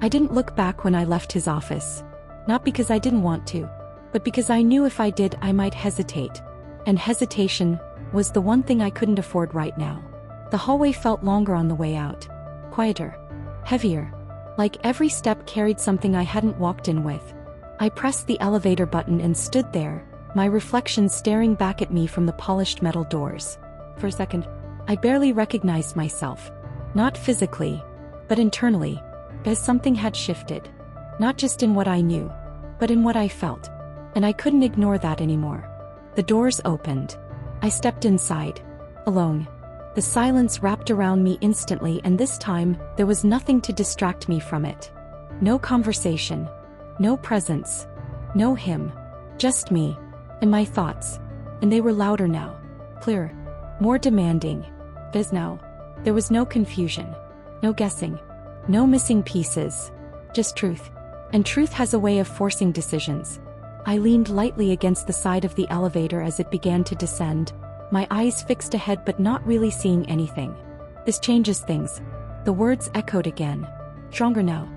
I didn't look back when I left his office. Not because I didn't want to, but because I knew if I did I might hesitate. And hesitation was the one thing I couldn't afford right now. The hallway felt longer on the way out. Quieter. Heavier. Like every step carried something I hadn't walked in with. I pressed the elevator button and stood there, my reflection staring back at me from the polished metal doors. For a second, I barely recognized myself. Not physically, but internally, as something had shifted. Not just in what I knew, but in what I felt. And I couldn't ignore that anymore. The doors opened. I stepped inside. Alone. The silence wrapped around me instantly, and this time, there was nothing to distract me from it. No conversation. No presence. No him. Just me. And my thoughts. And they were louder now. Clearer. More demanding. As now. There was no confusion. No guessing. No missing pieces. Just truth. And truth has a way of forcing decisions. I leaned lightly against the side of the elevator as it began to descend, my eyes fixed ahead but not really seeing anything. This changes things. The words echoed again. Stronger now.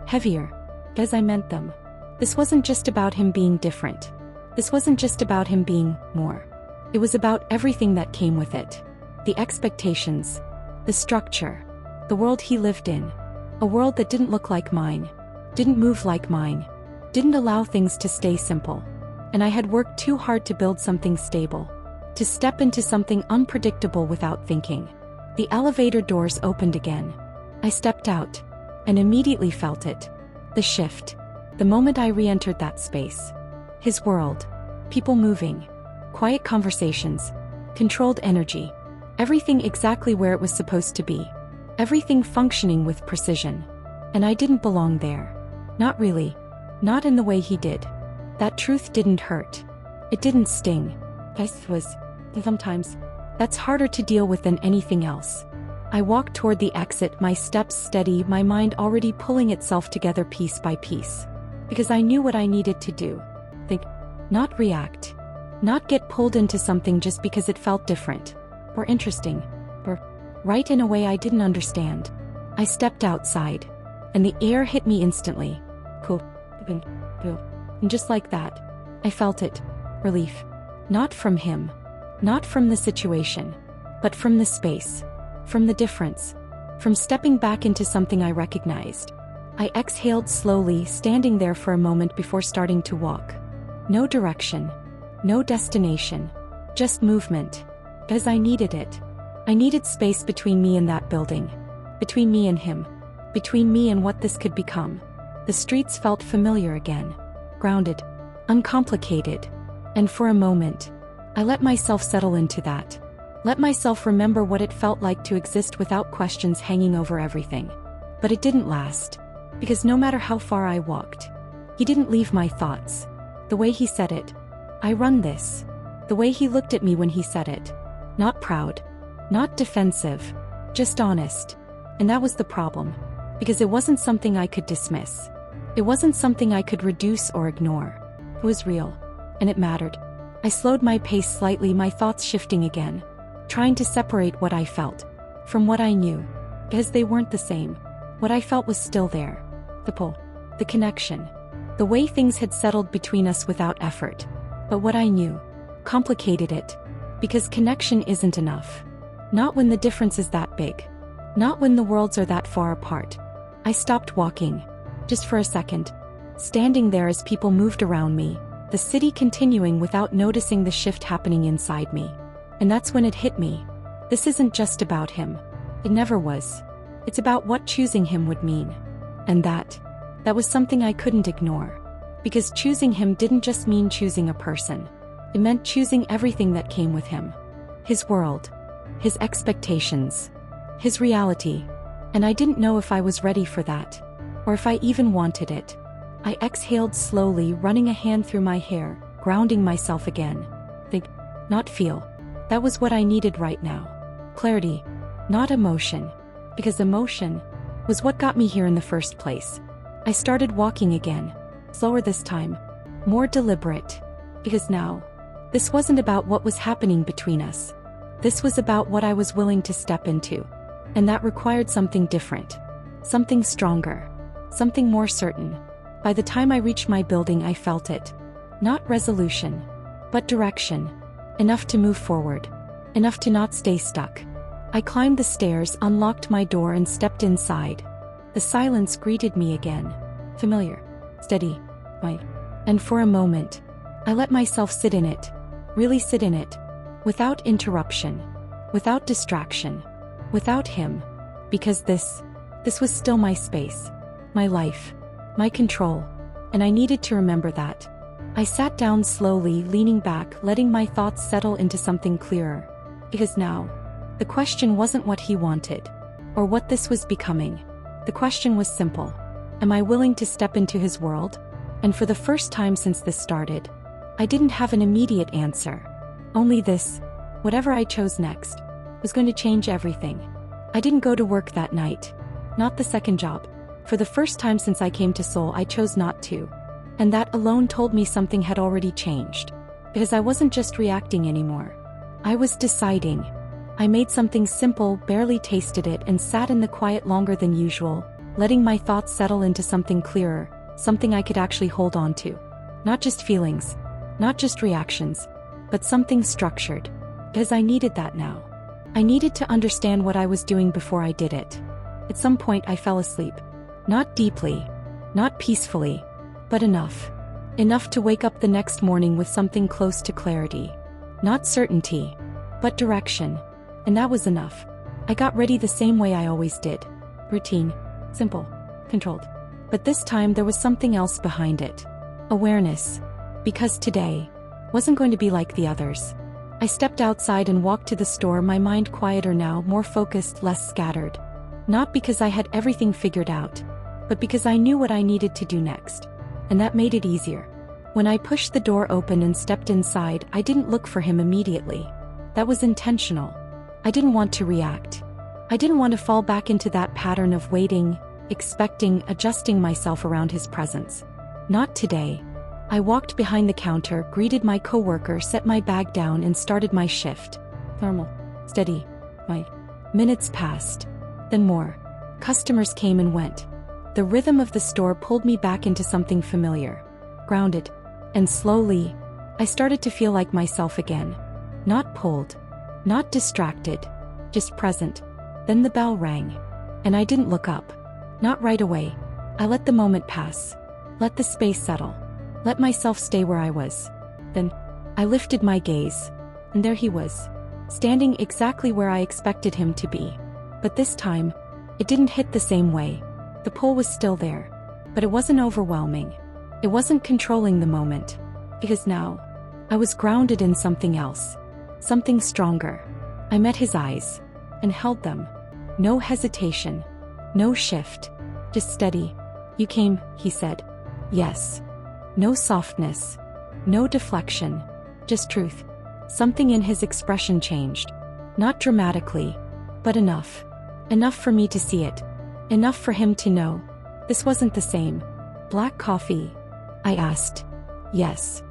Heavier. As I meant them. This wasn't just about him being different. This wasn't just about him being more. It was about everything that came with it. The expectations. The structure. The world he lived in. A world that didn't look like mine. Didn't move like mine. Didn't allow things to stay simple. And I had worked too hard to build something stable. To step into something unpredictable without thinking. The elevator doors opened again. I stepped out. And immediately felt it. The shift. The moment I re-entered that space. His world. People moving. Quiet conversations. Controlled energy. Everything exactly where it was supposed to be. Everything functioning with precision. And I didn't belong there. Not really. Not in the way he did. That truth didn't hurt. It didn't sting. It was. Sometimes. That's harder to deal with than anything else. I walked toward the exit, my steps steady, my mind already pulling itself together piece by piece. Because I knew what I needed to do. Think. Not react. Not get pulled into something just because it felt different. Or interesting. Or right in a way I didn't understand. I stepped outside. And the air hit me instantly. Cool. And just like that, I felt it. Relief. Not from him. Not from the situation. But from the space. From the difference. From stepping back into something I recognized. I exhaled slowly, standing there for a moment before starting to walk. No direction. No destination. Just movement. As I needed it. I needed space between me and that building. Between me and him. Between me and what this could become. The streets felt familiar again. Grounded. Uncomplicated. And for a moment, I let myself settle into that. Let myself remember what it felt like to exist without questions hanging over everything. But it didn't last. Because no matter how far I walked, he didn't leave my thoughts. The way he said it. I run this. The way he looked at me when he said it. Not proud. Not defensive. Just honest. And that was the problem. Because it wasn't something I could dismiss. It wasn't something I could reduce or ignore. It was real. And it mattered. I slowed my pace slightly, my thoughts shifting again. Trying to separate what I felt from what I knew. Because they weren't the same. What I felt was still there. The pull. The connection. The way things had settled between us without effort. But what I knew complicated it. Because connection isn't enough. Not when the difference is that big. Not when the worlds are that far apart. I stopped walking. Just for a second. Standing there as people moved around me. The city continuing without noticing the shift happening inside me. And that's when it hit me. This isn't just about him. It never was. It's about what choosing him would mean. And that was something I couldn't ignore. Because choosing him didn't just mean choosing a person. It meant choosing everything that came with him. His world. His expectations. His reality. And I didn't know if I was ready for that. Or if I even wanted it. I exhaled slowly, running a hand through my hair, grounding myself again. Think, not feel. That was what I needed right now. Clarity. Not emotion. Because emotion was what got me here in the first place. I started walking again. Slower this time. More deliberate. Because now, this wasn't about what was happening between us. This was about what I was willing to step into. And that required something different. Something stronger. something more certain. By the time I reached my building, I felt it. Not resolution, but direction. Enough to move forward. Enough to not stay stuck. I climbed the stairs, unlocked my door, and stepped inside. The silence greeted me again. Familiar. Steady. And for a moment, I let myself sit in it. Really sit in it. Without interruption. Without distraction. Without him. Because this was still my space. My life. My control. And I needed to remember that. I sat down slowly, leaning back, letting my thoughts settle into something clearer. Because now, the question wasn't what he wanted, or what this was becoming. The question was simple. Am I willing to step into his world? And for the first time since this started, I didn't have an immediate answer. Only this, whatever I chose next, was going to change everything. I didn't go to work that night. Not the second job. For the first time since I came to Seoul, I chose not to. And that alone told me something had already changed. Because I wasn't just reacting anymore. I was deciding. I made something simple, barely tasted it, and sat in the quiet longer than usual, letting my thoughts settle into something clearer, something I could actually hold on to. Not just feelings, not just reactions, but something structured. Because I needed that now. I needed to understand what I was doing before I did it. At some point I fell asleep. Not deeply, not peacefully, but enough. Enough to wake up the next morning with something close to clarity. Not certainty, but direction. And that was enough. I got ready the same way I always did. Routine, simple, controlled. But this time there was something else behind it. Awareness. Because today wasn't going to be like the others. I stepped outside and walked to the store, my mind quieter now, more focused, less scattered. Not because I had everything figured out, but because I knew what I needed to do next. And that made it easier. When I pushed the door open and stepped inside, I didn't look for him immediately. That was intentional. I didn't want to react. I didn't want to fall back into that pattern of waiting, expecting, adjusting myself around his presence. Not today. I walked behind the counter, greeted my coworker, set my bag down, and started my shift. Normal. Steady. Minutes passed. Then more. Customers came and went. The rhythm of the store pulled me back into something familiar. Grounded. And slowly, I started to feel like myself again. Not pulled. Not distracted. Just present. Then the bell rang. And I didn't look up. Not right away. I let the moment pass. Let the space settle. Let myself stay where I was. Then, I lifted my gaze. And there he was. Standing exactly where I expected him to be. But this time, it didn't hit the same way. The pull was still there. But it wasn't overwhelming. It wasn't controlling the moment. Because now, I was grounded in something else. Something stronger. I met his eyes. And held them. No hesitation. No shift. Just steady. You came, he said. Yes. No softness. No deflection. Just truth. Something in his expression changed. Not dramatically, but enough. Enough for me to see it. Enough for him to know. This wasn't the same. Black coffee? I asked. Yes.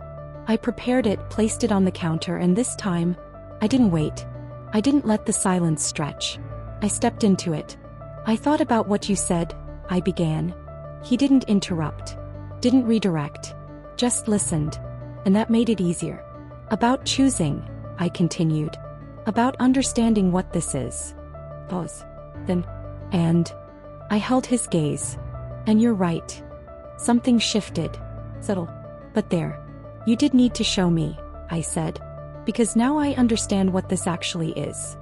I prepared it, placed it on the counter, and this time, I didn't wait. I didn't let the silence stretch. I stepped into it. I thought about what you said, I began. He didn't interrupt. Didn't redirect. Just listened. And that made it easier. About choosing, I continued. About understanding what this is. Pause. Then. And. I held his gaze. And you're right. Something shifted. Subtle. But there. You did need to show me, I said. Because now I understand what this actually is.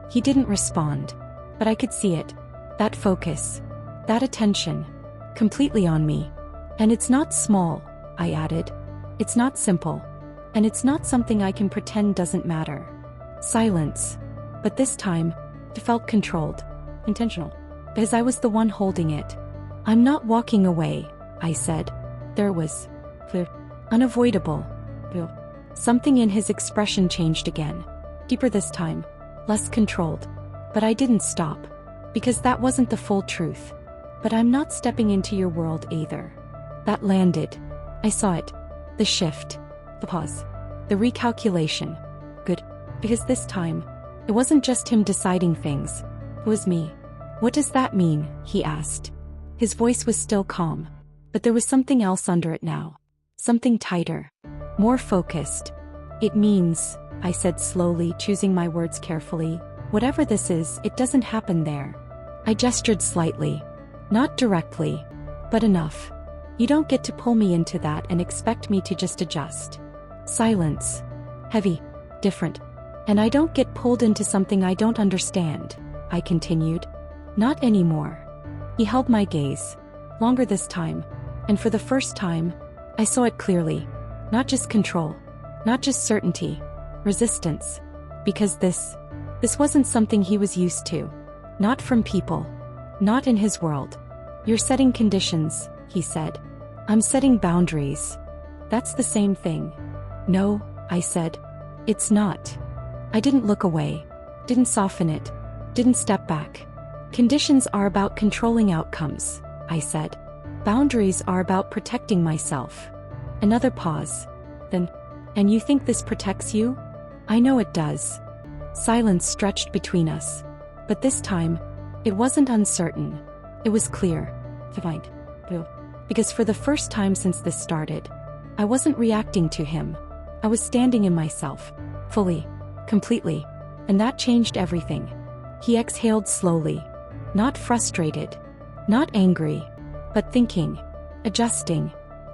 He didn't respond. But I could see it. That focus. That attention. Completely on me. And it's not small, I added. It's not simple. And it's not something I can pretend doesn't matter. Silence. But this time, it felt controlled. Intentional. Because I was the one holding it. I'm not walking away, I said. There was. Clear. Unavoidable. Something in his expression changed again. Deeper this time. Less controlled. But I didn't stop. Because that wasn't the full truth. But I'm not stepping into your world either. That landed. I saw it. The shift. The pause. The recalculation. Good. Because this time, it wasn't just him deciding things. It was me. What does that mean? He asked. His voice was still calm, but there was something else under it now. Something tighter. More focused. It means, I said slowly, choosing my words carefully, whatever this is, it doesn't happen there. I gestured slightly. Not directly, but enough. You don't get to pull me into that and expect me to just adjust. Silence. Heavy. Different. And I don't get pulled into something I don't understand, I continued. Not anymore. He held my gaze. Longer this time. And for the first time, I saw it clearly. Not just control. Not just certainty. Resistance. Because this wasn't something he was used to. Not from people. Not in his world. You're setting conditions, he said. I'm setting boundaries. That's the same thing. No, I said. It's not. I didn't look away. Didn't soften it. Didn't step back. Conditions are about controlling outcomes, I said. Boundaries are about protecting myself. Another pause. Then, and you think this protects you? I know it does. Silence stretched between us. But this time, it wasn't uncertain. It was clear. Defined. Because for the first time since this started, I wasn't reacting to him. I was standing in myself. Fully. Completely. And that changed everything. He exhaled slowly. Not frustrated. Not angry. But thinking. Adjusting.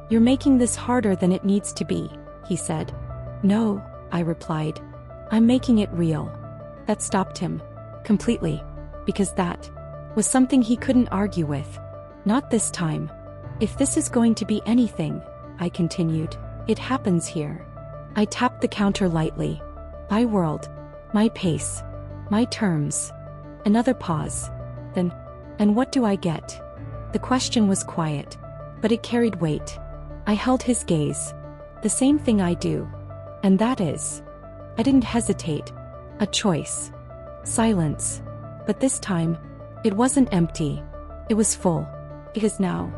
You're making this harder than it needs to be, he said. No, I replied. I'm making it real. That stopped him. Completely. Because that was something he couldn't argue with. Not this time. If this is going to be anything, I continued, it happens here. I tapped the counter lightly. My world. My pace. My terms. Another pause. Then, and what do I get? The question was quiet, but it carried weight. I held his gaze. The same thing I do. And that is, I didn't hesitate. A choice. Silence. But this time, it wasn't empty. It was full. Because now,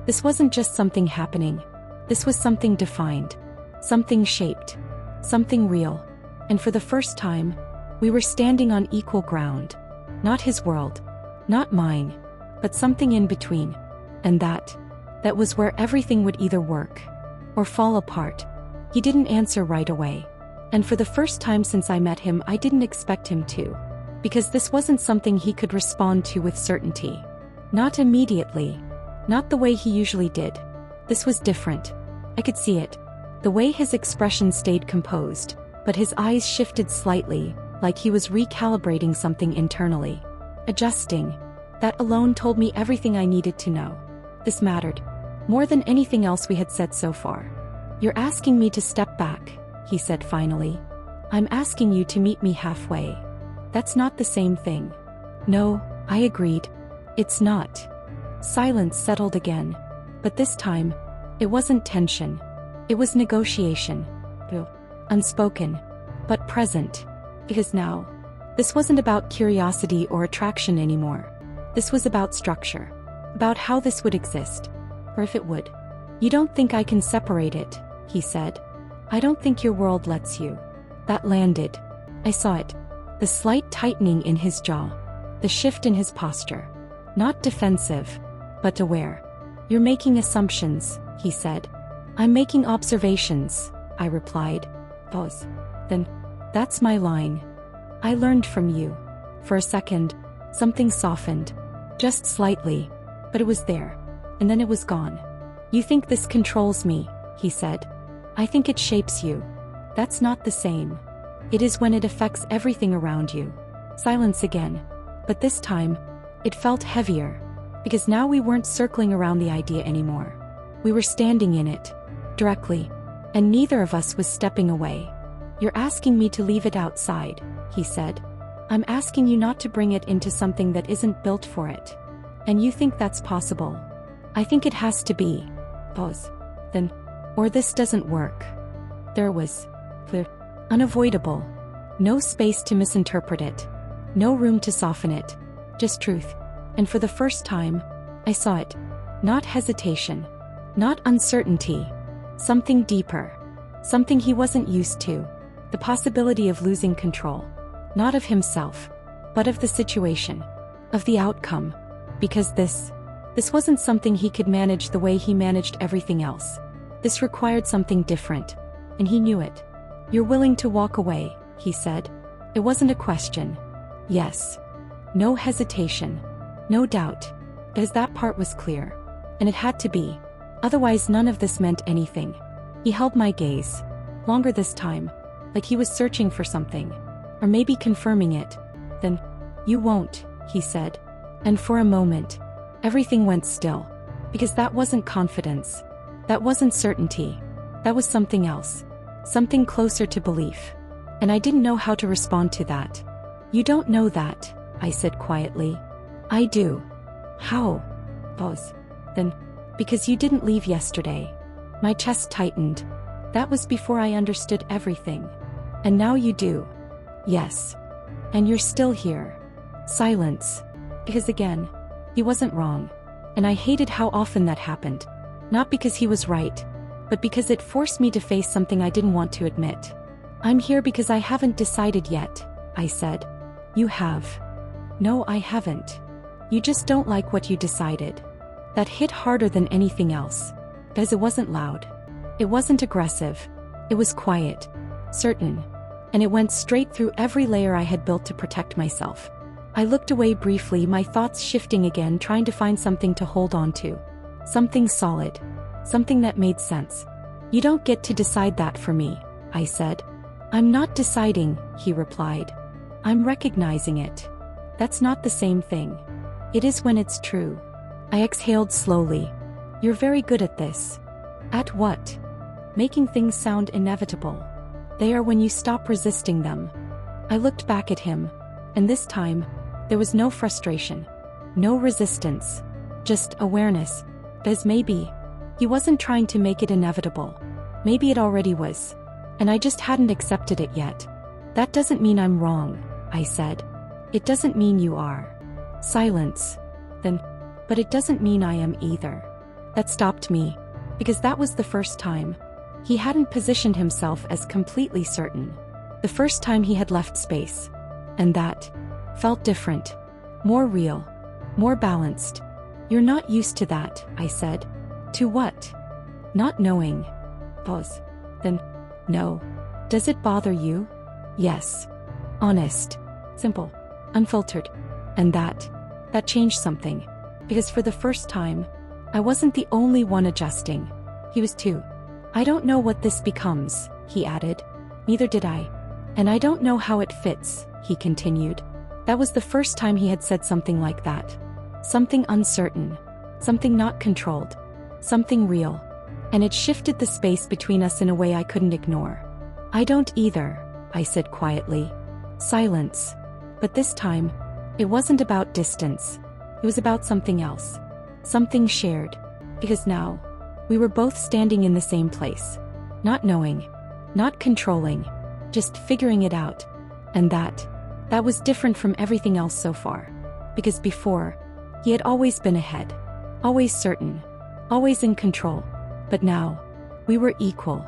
this wasn't just something happening. This was something defined. Something shaped. Something real. And for the first time, we were standing on equal ground. Not his world. Not mine. But something in between. And that was where everything would either work or fall apart. He didn't answer right away. And for the first time since I met him, I didn't expect him to. Because this wasn't something he could respond to with certainty. Not immediately. Not the way he usually did. This was different. I could see it. The way his expression stayed composed, but his eyes shifted slightly, like he was recalibrating something internally. Adjusting. That alone told me everything I needed to know. This mattered. More than anything else we had said so far. You're asking me to step back, he said finally. I'm asking you to meet me halfway. That's not the same thing. No, I agreed. It's not. Silence settled again. But this time, it wasn't tension. It was negotiation. Unspoken. But present. Because now, this wasn't about curiosity or attraction anymore. This was about structure. About how this would exist. Or if it would. You don't think I can separate it, he said. I don't think your world lets you. That landed. I saw it. The slight tightening in his jaw. The shift in his posture. Not defensive, but aware. You're making assumptions, he said. I'm making observations, I replied. Pause. Then, that's my line. I learned from you. For a second, something softened. Just slightly. But it was there. And then it was gone. You think this controls me, he said. I think it shapes you. That's not the same. It is when it affects everything around you. Silence again. But this time, it felt heavier. Because now we weren't circling around the idea anymore. We were standing in it. Directly. And neither of us was stepping away. You're asking me to leave it outside, he said. I'm asking you not to bring it into something that isn't built for it. And you think that's possible? I think it has to be. Pause. Then, or this doesn't work. There was clear, unavoidable. No space to misinterpret it. No room to soften it. Just truth. And for the first time, I saw it. Not hesitation. Not uncertainty. Something deeper. Something he wasn't used to. The possibility of losing control. Not of himself, but of the situation. Of the outcome. Because this This wasn't something he could manage the way he managed everything else. This required something different, and he knew it. "You're willing to walk away," he said. It wasn't a question. Yes. No hesitation. No doubt. Because that part was clear. And it had to be. Otherwise none of this meant anything. He held my gaze. Longer this time. Like he was searching for something. Or maybe confirming it. Then, "You won't," he said. And for a moment, everything went still. Because that wasn't confidence. That wasn't certainty. That was something else. Something closer to belief. And I didn't know how to respond to that. "You don't know that," I said quietly. "I do." "How?" Pause. Then, "Because you didn't leave yesterday." My chest tightened. That was before I understood everything. "And now you do." "Yes." "And you're still here." Silence. Because again, he wasn't wrong. And I hated how often that happened. Not because he was right, but because it forced me to face something I didn't want to admit. "I'm here because I haven't decided yet," I said. "You have." "No, I haven't. You just don't like what you decided." That hit harder than anything else. Because it wasn't loud. It wasn't aggressive. It was quiet. Certain. And it went straight through every layer I had built to protect myself. I looked away briefly, my thoughts shifting again, trying to find something to hold on to. Something solid. Something that made sense. "You don't get to decide that for me," I said. "I'm not deciding," he replied. "I'm recognizing it." "That's not the same thing." "It is when it's true." I exhaled slowly. "You're very good at this." "At what?" "Making things sound inevitable." "They are when you stop resisting them." I looked back at him. And this time, there was no frustration. No resistance. Just awareness. Because maybe he wasn't trying to make it inevitable. Maybe it already was. And I just hadn't accepted it yet. "That doesn't mean I'm wrong," I said. "It doesn't mean you are." Silence. Then, "But it doesn't mean I am either." That stopped me. Because that was the first time. He hadn't positioned himself as completely certain. The first time he had left space. And that felt different. More real. More balanced. "You're not used to that," I said. "To what?" "Not knowing." Pause. Then, "No." "Does it bother you?" "Yes." Honest. Simple. Unfiltered. And that changed something. Because for the first time, I wasn't the only one adjusting. He was too. "I don't know what this becomes," he added. Neither did I. "And I don't know how it fits," he continued. That was the first time he had said something like that. Something uncertain. Something not controlled. Something real. And it shifted the space between us in a way I couldn't ignore. "I don't either," I said quietly. Silence. But this time, it wasn't about distance. It was about something else. Something shared. Because now, we were both standing in the same place. Not knowing. Not controlling. Just figuring it out. And that was different from everything else so far. Because before, he had always been ahead. Always certain. Always in control. But now, we were equal.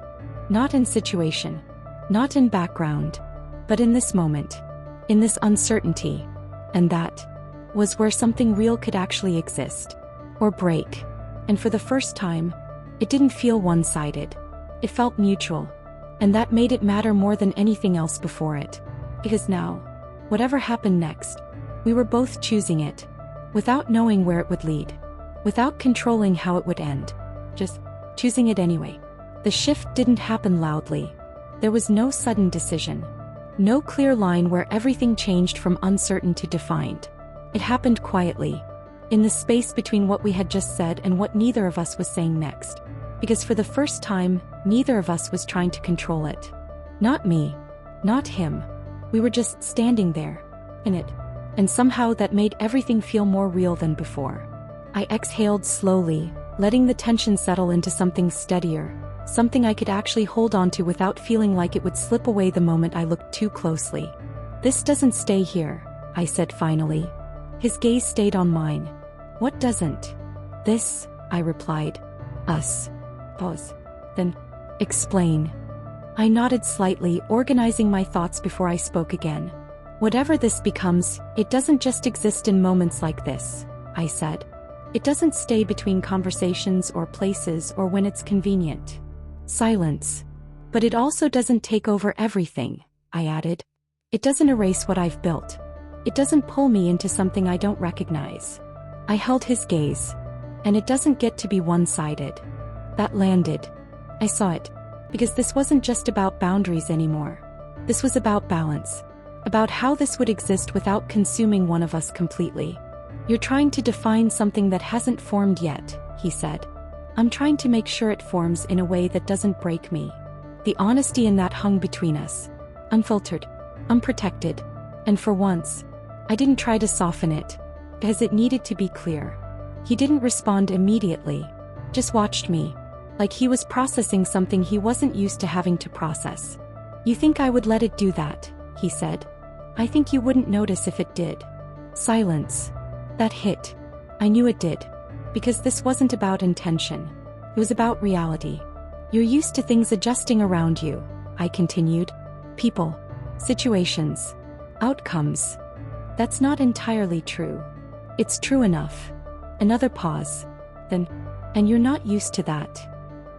Not in situation. Not in background. But in this moment. In this uncertainty. And that was where something real could actually exist. Or break. And for the first time, it didn't feel one-sided. It felt mutual. And that made it matter more than anything else before it. Because now, whatever happened next, we were both choosing it. Without knowing where it would lead. Without controlling how it would end. Just choosing it anyway. The shift didn't happen loudly. There was no sudden decision. No clear line where everything changed from uncertain to defined. It happened quietly. In the space between what we had just said and what neither of us was saying next. Because for the first time, neither of us was trying to control it. Not me. Not him. We were just standing there. In it. And somehow that made everything feel more real than before. I exhaled slowly, letting the tension settle into something steadier. Something I could actually hold on to without feeling like it would slip away the moment I looked too closely. "This doesn't stay here," I said finally. His gaze stayed on mine. "What doesn't?" "This," I replied. "Us." Pause. Then, "Explain." I nodded slightly, organizing my thoughts before I spoke again. "Whatever this becomes, it doesn't just exist in moments like this," I said. It doesn't stay between conversations or places or when it's convenient. Silence. But it also doesn't take over everything, I added. It doesn't erase what I've built. It doesn't pull me into something I don't recognize. I held his gaze. And it doesn't get to be one-sided. That landed. I saw it. Because this wasn't just about boundaries anymore. This was about balance. About how this would exist without consuming one of us completely. You're trying to define something that hasn't formed yet, he said. I'm trying to make sure it forms in a way that doesn't break me. The honesty in that hung between us. Unfiltered. Unprotected. And for once, I didn't try to soften it. Because it needed to be clear. He didn't respond immediately. Just watched me. Like he was processing something he wasn't used to having to process. You think I would let it do that, he said. I think you wouldn't notice if it did. Silence. That hit. I knew it did. Because this wasn't about intention. It was about reality. You're used to things adjusting around you, I continued. People. Situations. Outcomes. That's not entirely true. It's true enough. Another pause. Then, and you're not used to that.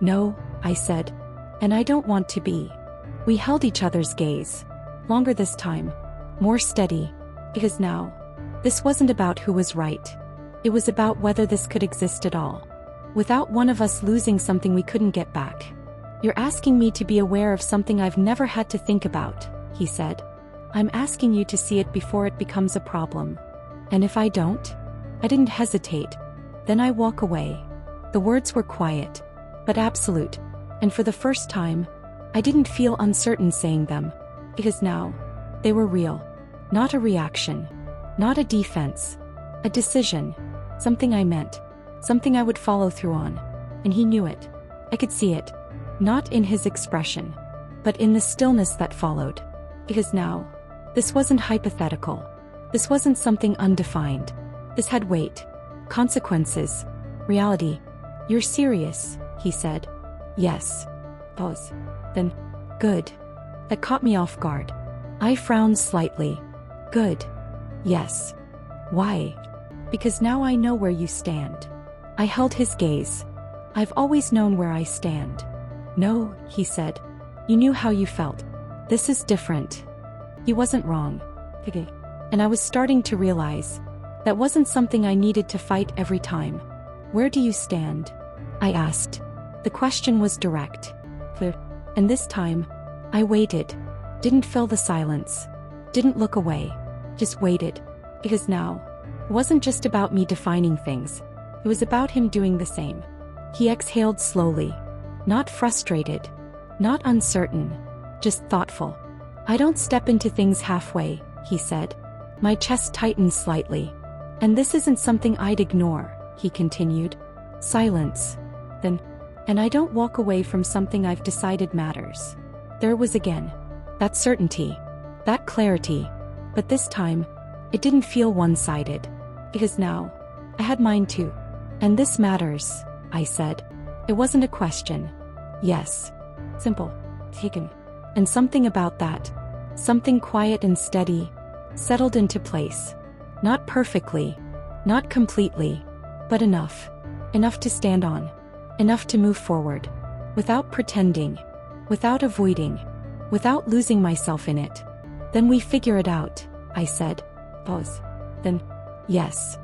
No, I said. And I don't want to be. We held each other's gaze. Longer this time. More steady. Because now, this wasn't about who was right. It was about whether this could exist at all. Without one of us losing something we couldn't get back. You're asking me to be aware of something I've never had to think about, he said. I'm asking you to see it before it becomes a problem. And if I don't? I didn't hesitate. Then I walk away. The words were quiet, but absolute. And for the first time, I didn't feel uncertain saying them. Because now, they were real. Not a reaction. Not a defense. A decision. Something I meant. Something I would follow through on. And he knew it. I could see it. Not in his expression. But in the stillness that followed. Because now, this wasn't hypothetical. This wasn't something undefined. This had weight. Consequences. Reality. You're serious, he said. Yes. Pause. Then, good. That caught me off guard. I frowned slightly. Good. Yes. Why? Because now I know where you stand. I held his gaze. I've always known where I stand. No, he said. You knew how you felt. This is different. He wasn't wrong. And I was starting to realize that wasn't something I needed to fight every time. Where do you stand? I asked. The question was direct. And this time, I waited. Didn't fill the silence. Didn't look away. Just waited. Because now, it wasn't just about me defining things. It was about him doing the same. He exhaled slowly. Not frustrated. Not uncertain. Just thoughtful. I don't step into things halfway, he said. My chest tightened slightly. And this isn't something I'd ignore, he continued. Silence. Then, and I don't walk away from something I've decided matters. There was again. That certainty. That clarity. But this time, it didn't feel one-sided. Because now, I had mine too. And this matters, I said. It wasn't a question. Yes. Simple. Taken. And something about that. Something quiet and steady. Settled into place. Not perfectly. Not completely. But enough. Enough to stand on. Enough to move forward. Without pretending. Without avoiding. Without losing myself in it. Then we figure it out, I said. Pause. Then, yes.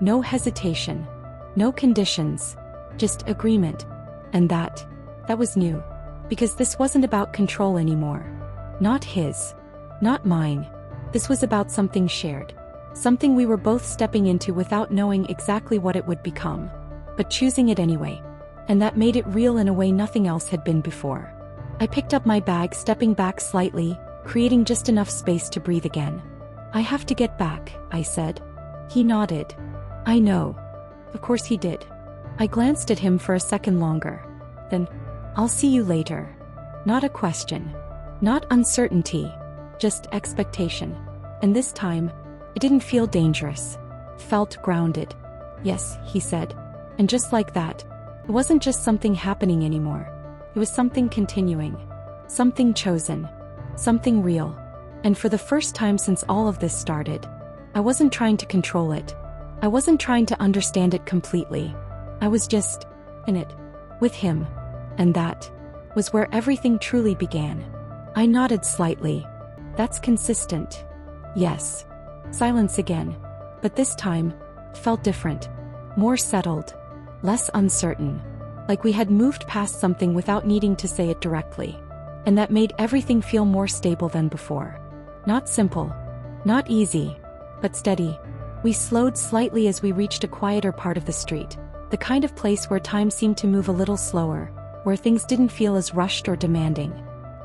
No hesitation. No conditions. Just agreement. And that was new. Because this wasn't about control anymore. Not his. Not mine. This was about something shared. Something we were both stepping into without knowing exactly what it would become. But choosing it anyway. And that made it real in a way nothing else had been before. I picked up my bag, stepping back slightly, creating just enough space to breathe again. I have to get back, I said. He nodded. I know. Of course he did. I glanced at him for a second longer. Then, I'll see you later. Not a question. Not uncertainty. Just expectation. And this time, it didn't feel dangerous. It felt grounded. Yes, he said. And just like that, it wasn't just something happening anymore. It was something continuing. Something chosen. Something real. And for the first time since all of this started, I wasn't trying to control it. I wasn't trying to understand it completely. I was just in it, with him. And that was where everything truly began. I nodded slightly. That's consistent. Yes. Silence again. But this time, felt different. More settled. Less uncertain. Like we had moved past something without needing to say it directly. And that made everything feel more stable than before. Not simple. Not easy. But steady. We slowed slightly as we reached a quieter part of the street. The kind of place where time seemed to move a little slower. Where things didn't feel as rushed or demanding.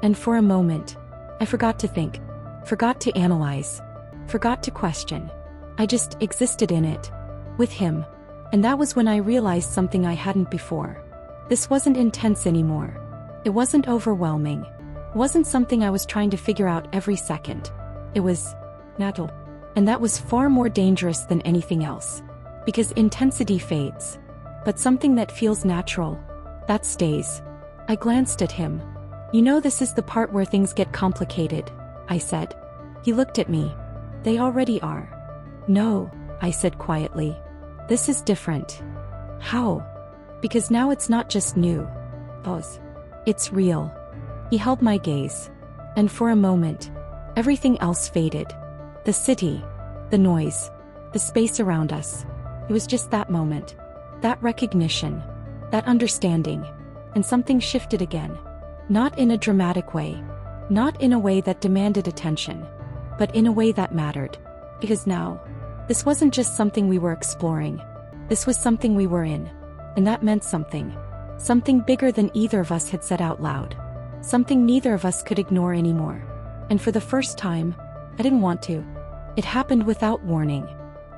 And for a moment, I forgot to think. Forgot to analyze. Forgot to question. I just existed in it. With him. And that was when I realized something I hadn't before. This wasn't intense anymore. It wasn't overwhelming. It wasn't something I was trying to figure out every second. It was natural. And that was far more dangerous than anything else. Because intensity fades. But something that feels natural, that stays. I glanced at him. You know, this is the part where things get complicated, I said. He looked at me. They already are. No, I said quietly. This is different. How? Because now it's not just new. Pause. It's real. He held my gaze. And for a moment, everything else faded. The city, the noise, the space around us. It was just that moment. That recognition. That understanding. And something shifted again. Not in a dramatic way. Not in a way that demanded attention. But in a way that mattered. Because now, this wasn't just something we were exploring. This was something we were in. And that meant something. Something bigger than either of us had said out loud. Something neither of us could ignore anymore. And for the first time, I didn't want to. It happened without warning.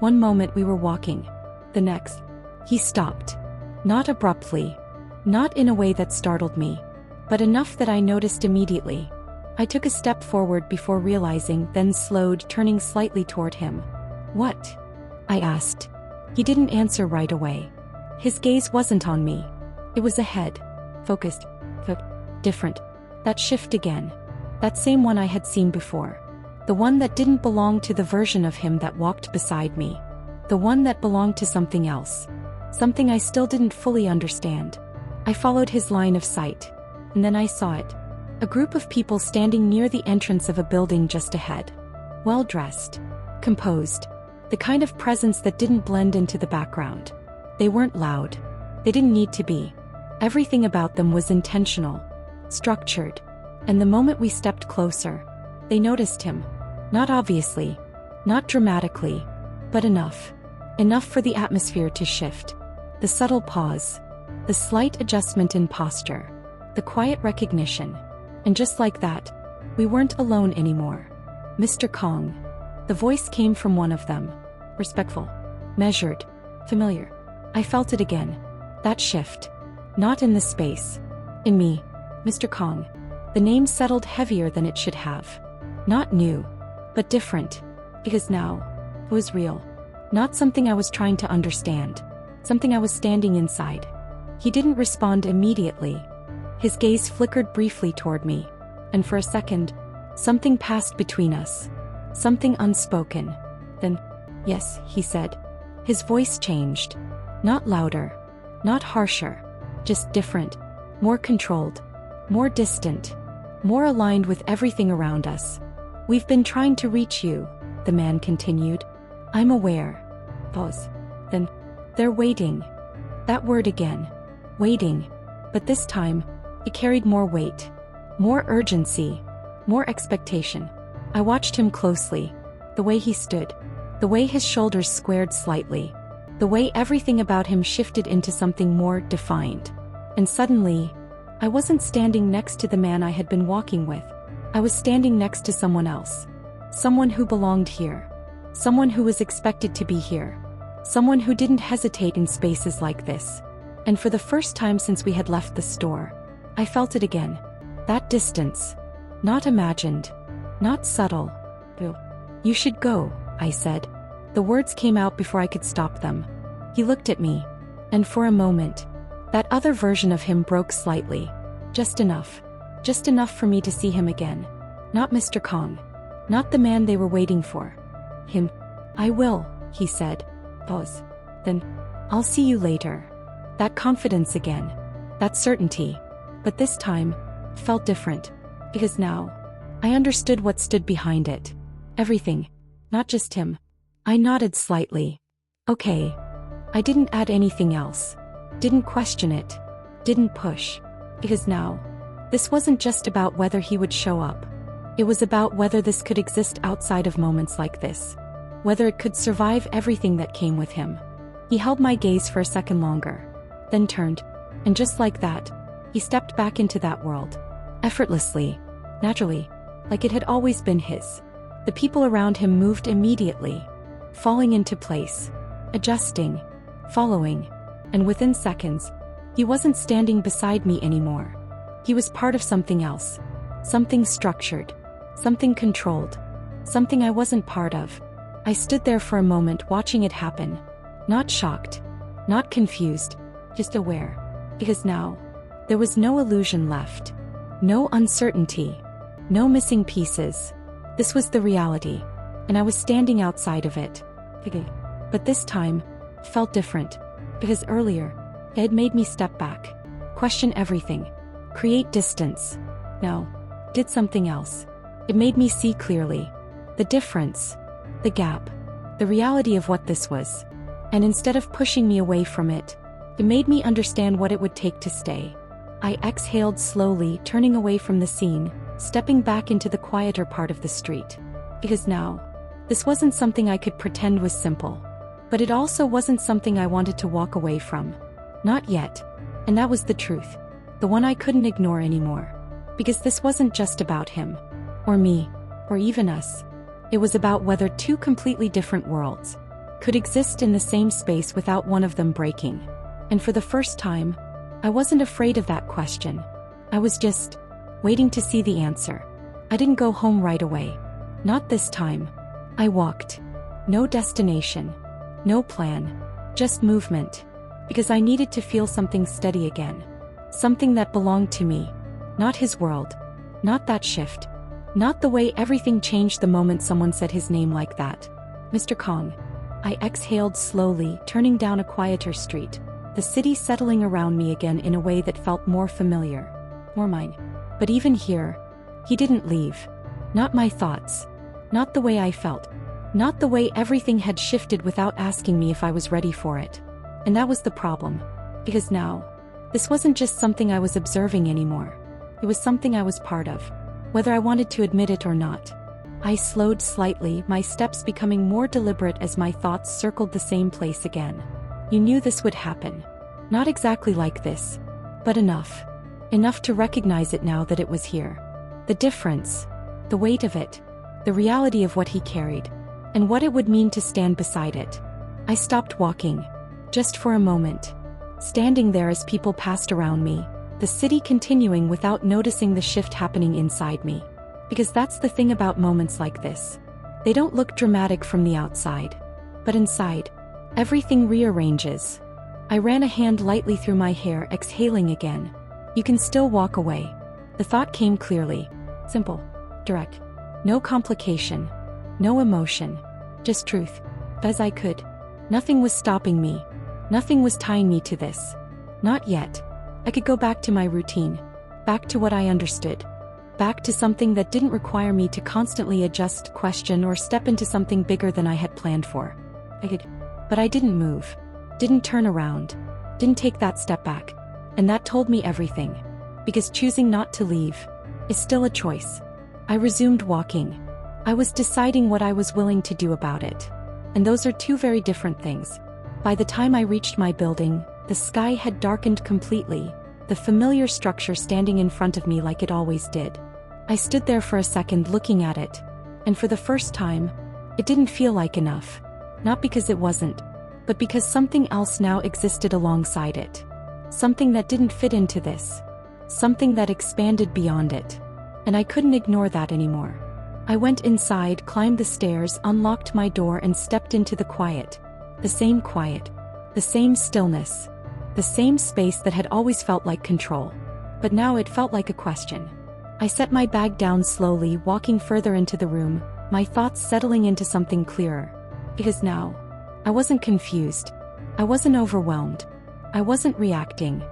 One moment we were walking. The next, he stopped. Not abruptly. Not in a way that startled me. But enough that I noticed immediately. I took a step forward before realizing, then slowed, turning slightly toward him. What? I asked. He didn't answer right away. His gaze wasn't on me. It was ahead. Focused. Different. That shift again. That same one I had seen before. The one that didn't belong to the version of him that walked beside me. The one that belonged to something else. Something I still didn't fully understand. I followed his line of sight. And then I saw it. A group of people standing near the entrance of a building just ahead. Well-dressed. Composed. The kind of presence that didn't blend into the background. They weren't loud. They didn't need to be. Everything about them was intentional. Structured. And the moment we stepped closer, they noticed him. Not obviously. Not dramatically. But enough. Enough for the atmosphere to shift. The subtle pause. The slight adjustment in posture. The quiet recognition. And just like that, we weren't alone anymore. Mr. Kong. The voice came from one of them. Respectful. Measured. Familiar. I felt it again. That shift. Not in the space. In me. Mr. Kong. The name settled heavier than it should have. Not new. But different. Because now, it was real. Not something I was trying to understand. Something I was standing inside. He didn't respond immediately. His gaze flickered briefly toward me. And for a second, something passed between us. Something unspoken. Then, yes, he said. His voice changed. Not louder. Not harsher. Just different. More controlled. More distant. More aligned with everything around us. We've been trying to reach you, the man continued. I'm aware. Pause. Then, they're waiting. That word again. Waiting. But this time, it carried more weight. More urgency. More expectation. I watched him closely. The way he stood. The way his shoulders squared slightly. The way everything about him shifted into something more defined. And suddenly, I wasn't standing next to the man I had been walking with. I was standing next to someone else. Someone who belonged here. Someone who was expected to be here. Someone who didn't hesitate in spaces like this. And for the first time since we had left the store, I felt it again. That distance. Not imagined. Not subtle. You should go, I said. The words came out before I could stop them. He looked at me. And for a moment, that other version of him broke slightly. Just enough. Just enough for me to see him again. Not Mr. Kong. Not the man they were waiting for. Him. I will, he said. Pause. Then, I'll see you later. That confidence again. That certainty. But this time, felt different. Because now, I understood what stood behind it. Everything. Not just him. I nodded slightly. Okay. I didn't add anything else. Didn't question it. Didn't push. Because now, this wasn't just about whether he would show up. It was about whether this could exist outside of moments like this. Whether it could survive everything that came with him. He held my gaze for a second longer. Then turned. And just like that, he stepped back into that world. Effortlessly. Naturally. Like it had always been his. The people around him moved immediately. Falling into place. Adjusting. Following. And within seconds, he wasn't standing beside me anymore. He was part of something else. Something structured. Something controlled. Something I wasn't part of. I stood there for a moment watching it happen. Not shocked. Not confused. Just aware. Because now, there was no illusion left. No uncertainty. No missing pieces. This was the reality. And I was standing outside of it. But this time, felt different. Because earlier, it had made me step back. Question everything. Create distance. No. Did something else. It made me see clearly. The difference. The gap. The reality of what this was. And instead of pushing me away from it, it made me understand what it would take to stay. I exhaled slowly, turning away from the scene, stepping back into the quieter part of the street. Because now, this wasn't something I could pretend was simple. But it also wasn't something I wanted to walk away from. Not yet. And that was the truth. The one I couldn't ignore anymore. Because this wasn't just about him. Or me. Or even us. It was about whether two completely different worlds could exist in the same space without one of them breaking. And for the first time, I wasn't afraid of that question. I was just waiting to see the answer. I didn't go home right away. Not this time. I walked. No destination. No plan. Just movement. Because I needed to feel something steady again. Something that belonged to me. Not his world. Not that shift. Not the way everything changed the moment someone said his name like that. Mr. Kong. I exhaled slowly, turning down a quieter street. The city settling around me again in a way that felt more familiar. More mine. But even here, he didn't leave. Not my thoughts. Not the way I felt. Not the way everything had shifted without asking me if I was ready for it. And that was the problem. Because now, this wasn't just something I was observing anymore. It was something I was part of. Whether I wanted to admit it or not. I slowed slightly, my steps becoming more deliberate as my thoughts circled the same place again. You knew this would happen. Not exactly like this. But enough. Enough to recognize it now that it was here. The difference. The weight of it. The reality of what he carried. And what it would mean to stand beside it. I stopped walking. Just for a moment. Standing there as people passed around me. The city continuing without noticing the shift happening inside me. Because that's the thing about moments like this. They don't look dramatic from the outside. But inside, everything rearranges. I ran a hand lightly through my hair, exhaling again. You can still walk away. The thought came clearly. Simple. Direct. No complication. No emotion. Just truth. As I could. Nothing was stopping me. Nothing was tying me to this. Not yet. I could go back to my routine. Back to what I understood. Back to something that didn't require me to constantly adjust, question, or step into something bigger than I had planned for. I could. But I didn't move. Didn't turn around. Didn't take that step back. And that told me everything. Because choosing not to leave is still a choice. I resumed walking. I was deciding what I was willing to do about it. And those are two very different things. By the time I reached my building, the sky had darkened completely, the familiar structure standing in front of me like it always did. I stood there for a second looking at it. And for the first time, it didn't feel like enough. Not because it wasn't, but because something else now existed alongside it. Something that didn't fit into this. Something that expanded beyond it. And I couldn't ignore that anymore. I went inside, climbed the stairs, unlocked my door and stepped into the quiet. The same quiet. The same stillness. The same space that had always felt like control. But now it felt like a question. I set my bag down slowly, walking further into the room, my thoughts settling into something clearer. Because now, I wasn't confused. I wasn't overwhelmed. I wasn't reacting.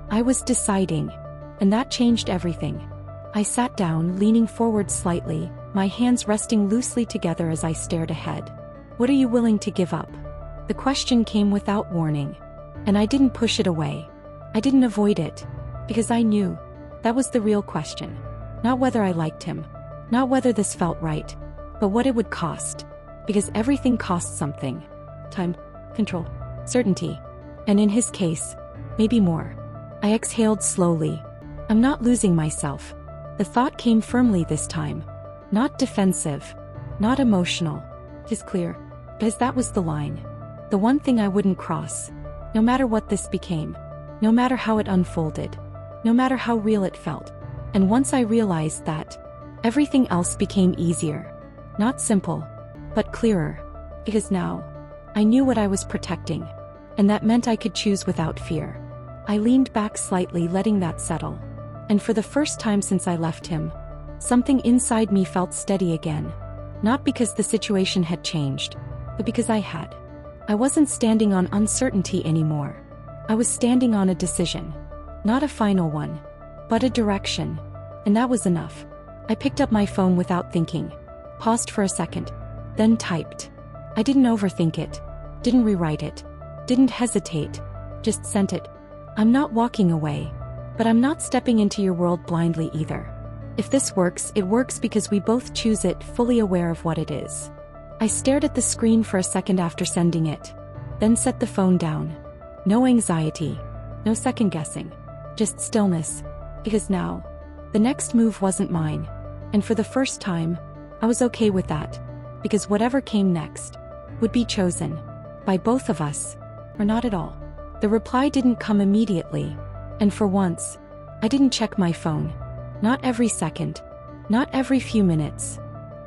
I was deciding. And that changed everything. I sat down, leaning forward slightly, my hands resting loosely together as I stared ahead. What are you willing to give up? The question came without warning. And I didn't push it away. I didn't avoid it. Because I knew. That was the real question. Not whether I liked him. Not whether this felt right. But what it would cost. Because everything costs something. Time, control, certainty. And in his case, maybe more. I exhaled slowly. I'm not losing myself. The thought came firmly this time. Not defensive. Not emotional. It's clear. Because that was the line. The one thing I wouldn't cross. No matter what this became. No matter how it unfolded. No matter how real it felt. And once I realized that, everything else became easier. Not simple, but clearer. Because now, I knew what I was protecting. And that meant I could choose without fear. I leaned back slightly, letting that settle. And for the first time since I left him, something inside me felt steady again. Not because the situation had changed, but because I had. I wasn't standing on uncertainty anymore. I was standing on a decision. Not a final one, but a direction. And that was enough. I picked up my phone without thinking. Paused for a second. Then typed. I didn't overthink it. Didn't rewrite it. Didn't hesitate. Just sent it. I'm not walking away. But I'm not stepping into your world blindly either. If this works, it works because we both choose it, fully aware of what it is. I stared at the screen for a second after sending it. Then set the phone down. No anxiety. No second guessing. Just stillness. Because now, the next move wasn't mine. And for the first time, I was okay with that. Because whatever came next would be chosen by both of us, or not at all. The reply didn't come immediately. And for once, I didn't check my phone. Not every second. Not every few minutes.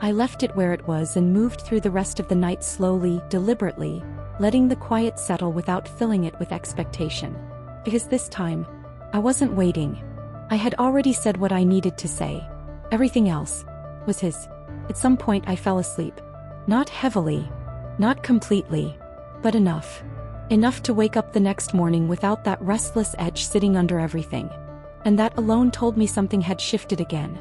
I left it where it was and moved through the rest of the night slowly, deliberately, letting the quiet settle without filling it with expectation. Because this time, I wasn't waiting. I had already said what I needed to say. Everything else was his. At some point I fell asleep. Not heavily. Not completely. But enough. Enough to wake up the next morning without that restless edge sitting under everything. And that alone told me something had shifted again.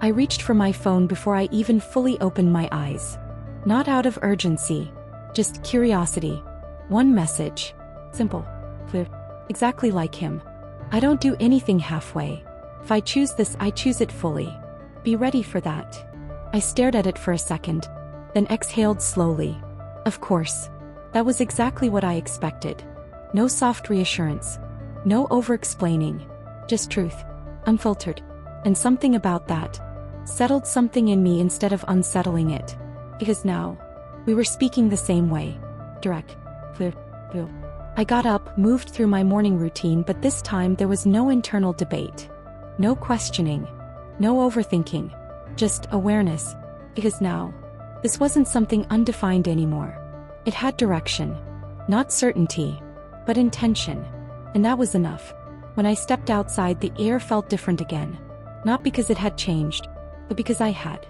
I reached for my phone before I even fully opened my eyes. Not out of urgency. Just curiosity. One message. Simple. Clear. Exactly like him. I don't do anything halfway. If I choose this, I choose it fully. Be ready for that. I stared at it for a second, then exhaled slowly. Of course. That was exactly what I expected. No soft reassurance. No over-explaining. Just truth. Unfiltered. And something about that settled something in me instead of unsettling it. Because now, we were speaking the same way. Direct. Clear. Real. I got up, moved through my morning routine, but this time there was no internal debate. No questioning. No overthinking. Just awareness. Because now, this wasn't something undefined anymore. It had direction. Not certainty, but intention. And that was enough. When I stepped outside, the air felt different again. Not because it had changed, but because I had.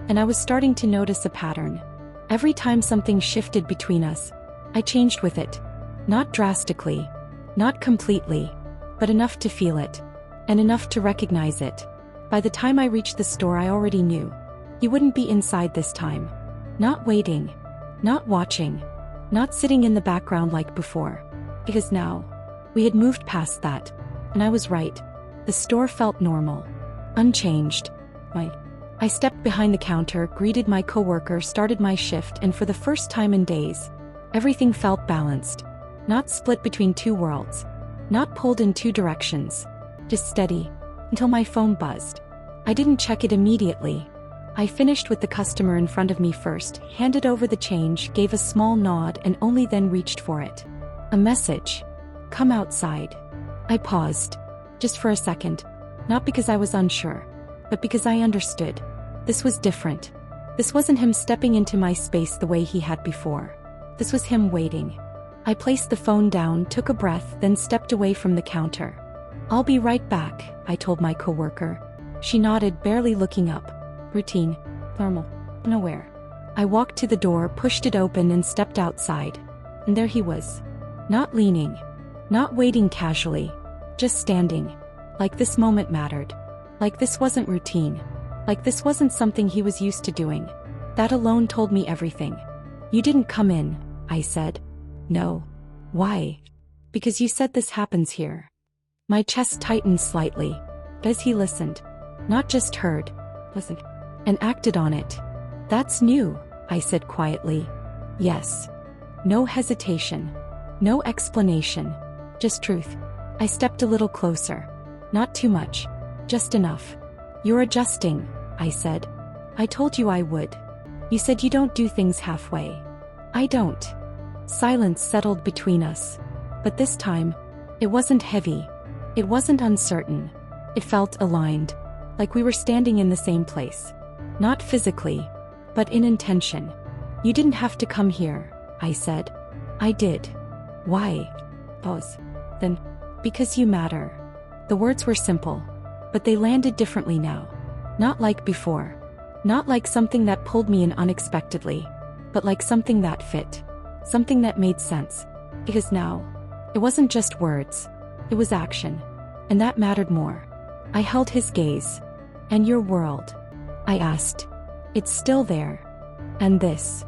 And I was starting to notice a pattern. Every time something shifted between us, I changed with it. Not drastically. Not completely. But enough to feel it. And enough to recognize it. By the time I reached the store, I already knew. He wouldn't be inside this time. Not waiting. Not watching. Not sitting in the background like before. Because now, we had moved past that. And I was right. The store felt normal. Unchanged. I stepped behind the counter, greeted my coworker, started my shift, and for the first time in days, everything felt balanced. Not split between two worlds. Not pulled in two directions. Just steady. Until my phone buzzed. I didn't check it immediately. I finished with the customer in front of me first, handed over the change, gave a small nod, and only then reached for it. A message. Come outside. I paused. Just for a second. Not because I was unsure, but because I understood. This was different. This wasn't him stepping into my space the way he had before. This was him waiting. I placed the phone down, took a breath, then stepped away from the counter. I'll be right back, I told my coworker. She nodded, barely looking up. Routine. Normal. Unaware. I walked to the door, pushed it open, and stepped outside. And there he was. Not leaning. Not waiting casually. Just standing. Like this moment mattered. Like this wasn't routine. Like this wasn't something he was used to doing. That alone told me everything. You didn't come in, I said. No. Why? Because you said this happens here. My chest tightened slightly. As he listened. Not just heard. Listened. And acted on it. That's new, I said quietly. Yes. No hesitation. No explanation. Just truth. I stepped a little closer. Not too much. Just enough. You're adjusting, I said. I told you I would. You said you don't do things halfway. I don't. Silence settled between us. But this time, it wasn't heavy. It wasn't uncertain. It felt aligned. Like we were standing in the same place. Not physically, but in intention. You didn't have to come here, I said. I did. Why? Pause. Then, because you matter. The words were simple, but they landed differently now. Not like before. Not like something that pulled me in unexpectedly, but like something that fit. Something that made sense. Because now, it wasn't just words. It was action. And that mattered more. I held his gaze. And your world? I asked. It's still there. And this?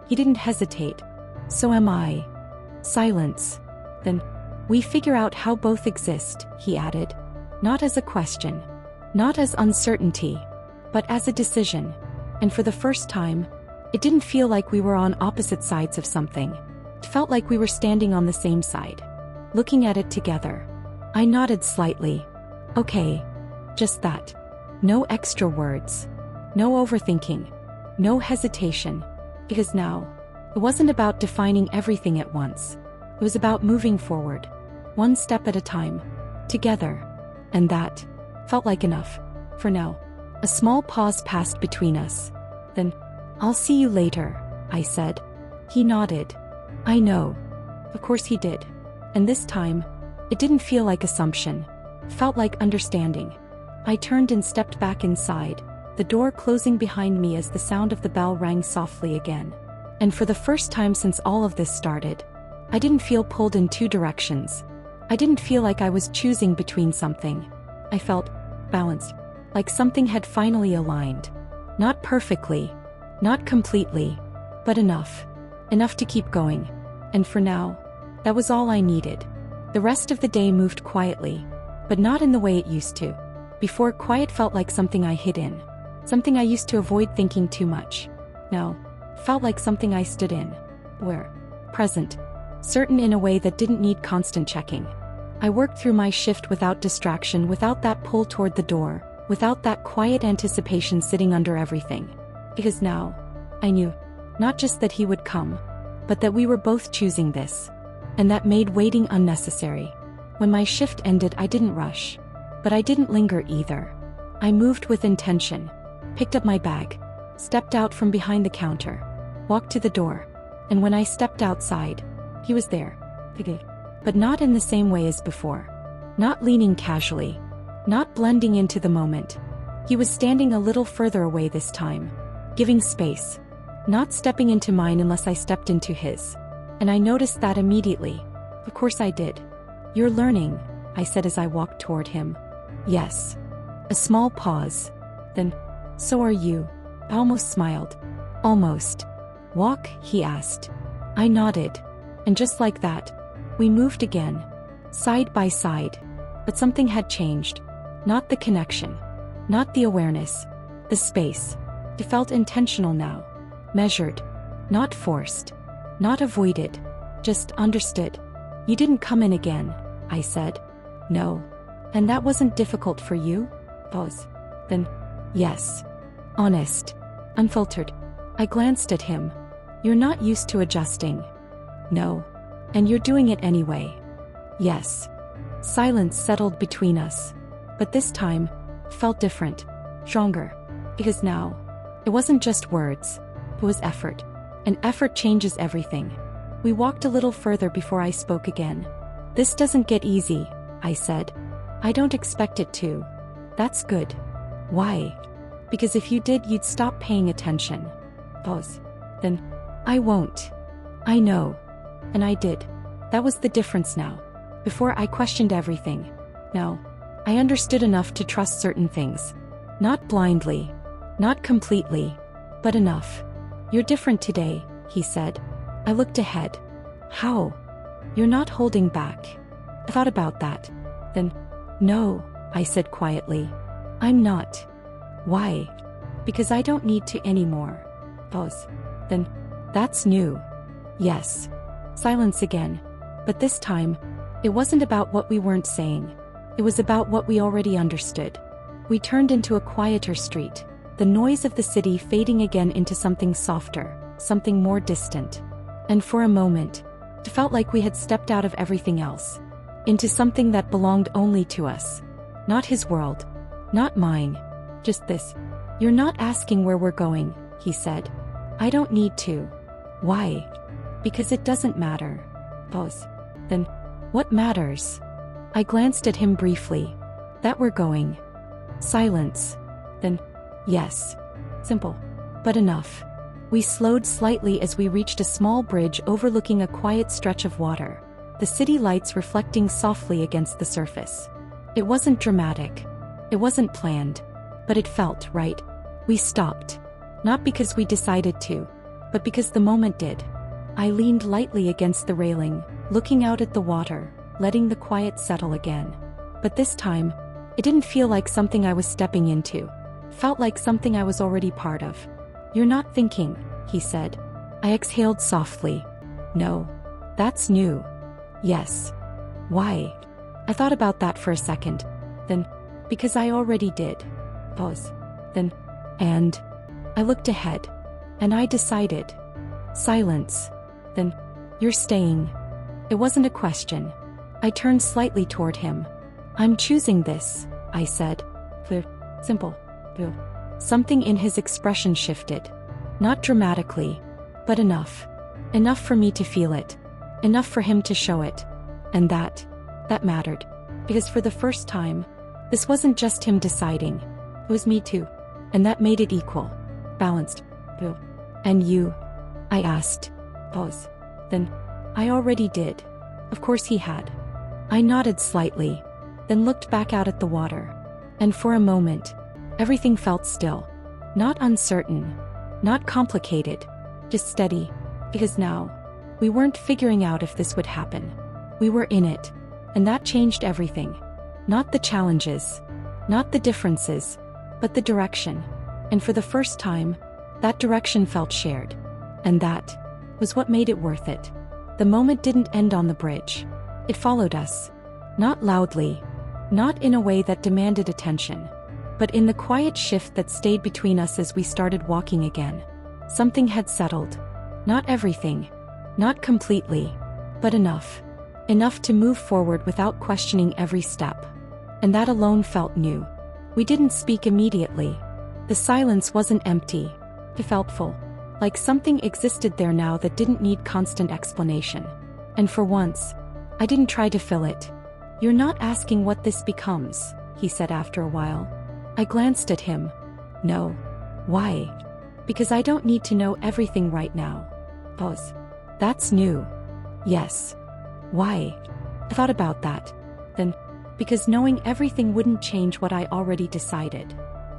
He didn't hesitate. So am I. Silence. Then, we figure out how both exist, he added. Not as a question. Not as uncertainty. But as a decision. And for the first time, it didn't feel like we were on opposite sides of something. It felt like we were standing on the same side. Looking at it together. I nodded slightly. Okay. Just that. No extra words. No overthinking. No hesitation. Because now, it wasn't about defining everything at once. It was about moving forward. One step at a time. Together. And that felt like enough. For now. A small pause passed between us. Then, I'll see you later, I said. He nodded. I know. Of course he did. And this time, it didn't feel like assumption. It felt like understanding. I turned and stepped back inside, the door closing behind me as the sound of the bell rang softly again. And for the first time since all of this started, I didn't feel pulled in two directions. I didn't feel like I was choosing between something. I felt balanced, like something had finally aligned. Not perfectly, not completely, but enough. Enough to keep going. And for now, that was all I needed. The rest of the day moved quietly, but not in the way it used to. Before, quiet felt like something I hid in. Something I used to avoid thinking too much. Now, felt like something I stood in. Where? Present. Certain in a way that didn't need constant checking. I worked through my shift without distraction, without that pull toward the door, without that quiet anticipation sitting under everything. Because now, I knew, not just that he would come, but that we were both choosing this. And that made waiting unnecessary. When my shift ended, I didn't rush. But I didn't linger either. I moved with intention, picked up my bag, stepped out from behind the counter, walked to the door, and when I stepped outside, he was there. But not in the same way as before. Not leaning casually. Not blending into the moment. He was standing a little further away this time, giving space. Not stepping into mine unless I stepped into his. And I noticed that immediately. Of course I did. You're learning, I said as I walked toward him. Yes. A small pause. Then, so are you. I almost smiled. Almost. Walk, he asked. I nodded. And just like that, we moved again. Side by side. But something had changed. Not the connection. Not the awareness. The space. It felt intentional now. Measured. Not forced. Not avoided. Just understood. You didn't come in again, I said. No. And that wasn't difficult for you? Pause. Then, yes. Honest. Unfiltered. I glanced at him. You're not used to adjusting. No. And you're doing it anyway. Yes. Silence settled between us. But this time, felt different. Stronger. Because now, it wasn't just words. It was effort. And effort changes everything. We walked a little further before I spoke again. This doesn't get easy, I said. I don't expect it to. That's good. Why? Because if you did, you'd stop paying attention. Pause. Then, I won't. I know. And I did. That was the difference now. Before I questioned everything. Now, I understood enough to trust certain things. Not blindly. Not completely. But enough. You're different today, he said. I looked ahead. How? You're not holding back. I thought about that. Then, no, I said quietly. I'm not. Why? Because I don't need to anymore. Pause. Then, that's new. Yes. Silence again. But this time, it wasn't about what we weren't saying. It was about what we already understood. We turned into a quieter street, the noise of the city fading again into something softer, something more distant. And for a moment, it felt like we had stepped out of everything else, into something that belonged only to us. Not his world. Not mine. Just this. You're not asking where we're going, he said. I don't need to. Why? Because it doesn't matter. Pause. Then, what matters? I glanced at him briefly. That we're going. Silence. Then, yes. Simple. But enough. We slowed slightly as we reached a small bridge overlooking a quiet stretch of water, the city lights reflecting softly against the surface. It wasn't dramatic. It wasn't planned. But it felt right. We stopped. Not because we decided to, but because the moment did. I leaned lightly against the railing, looking out at the water, letting the quiet settle again. But this time, it didn't feel like something I was stepping into. It felt like something I was already part of. You're not thinking, he said. I exhaled softly. No. That's new. Yes. Why? I thought about that for a second. Then, because I already did. Pause. Then, and I looked ahead. And I decided. Silence. Then, you're staying. It wasn't a question. I turned slightly toward him. I'm choosing this, I said. Simple. Something in his expression shifted. Not dramatically, but enough. Enough for me to feel it. Enough for him to show it. And that mattered. Because for the first time, this wasn't just him deciding. It was me too. And that made it equal. Balanced. And you? I asked. Pause. Then, I already did. Of course he had. I nodded slightly, then looked back out at the water. And for a moment, everything felt still. Not uncertain. Not complicated. Just steady. Because now, we weren't figuring out if this would happen. We were in it. And that changed everything. Not the challenges. Not the differences. But the direction. And for the first time, that direction felt shared. And that was what made it worth it. The moment didn't end on the bridge. It followed us. Not loudly. Not in a way that demanded attention. But in the quiet shift that stayed between us as we started walking again. Something had settled. Not everything. Not completely. But enough. Enough to move forward without questioning every step. And that alone felt new. We didn't speak immediately. The silence wasn't empty. It felt full. Like something existed there now that didn't need constant explanation. And for once, I didn't try to fill it. You're not asking what this becomes, he said after a while. I glanced at him. No. Why? Because I don't need to know everything right now. Pause. That's new. Yes. Why? I thought about that. Then, because knowing everything wouldn't change what I already decided.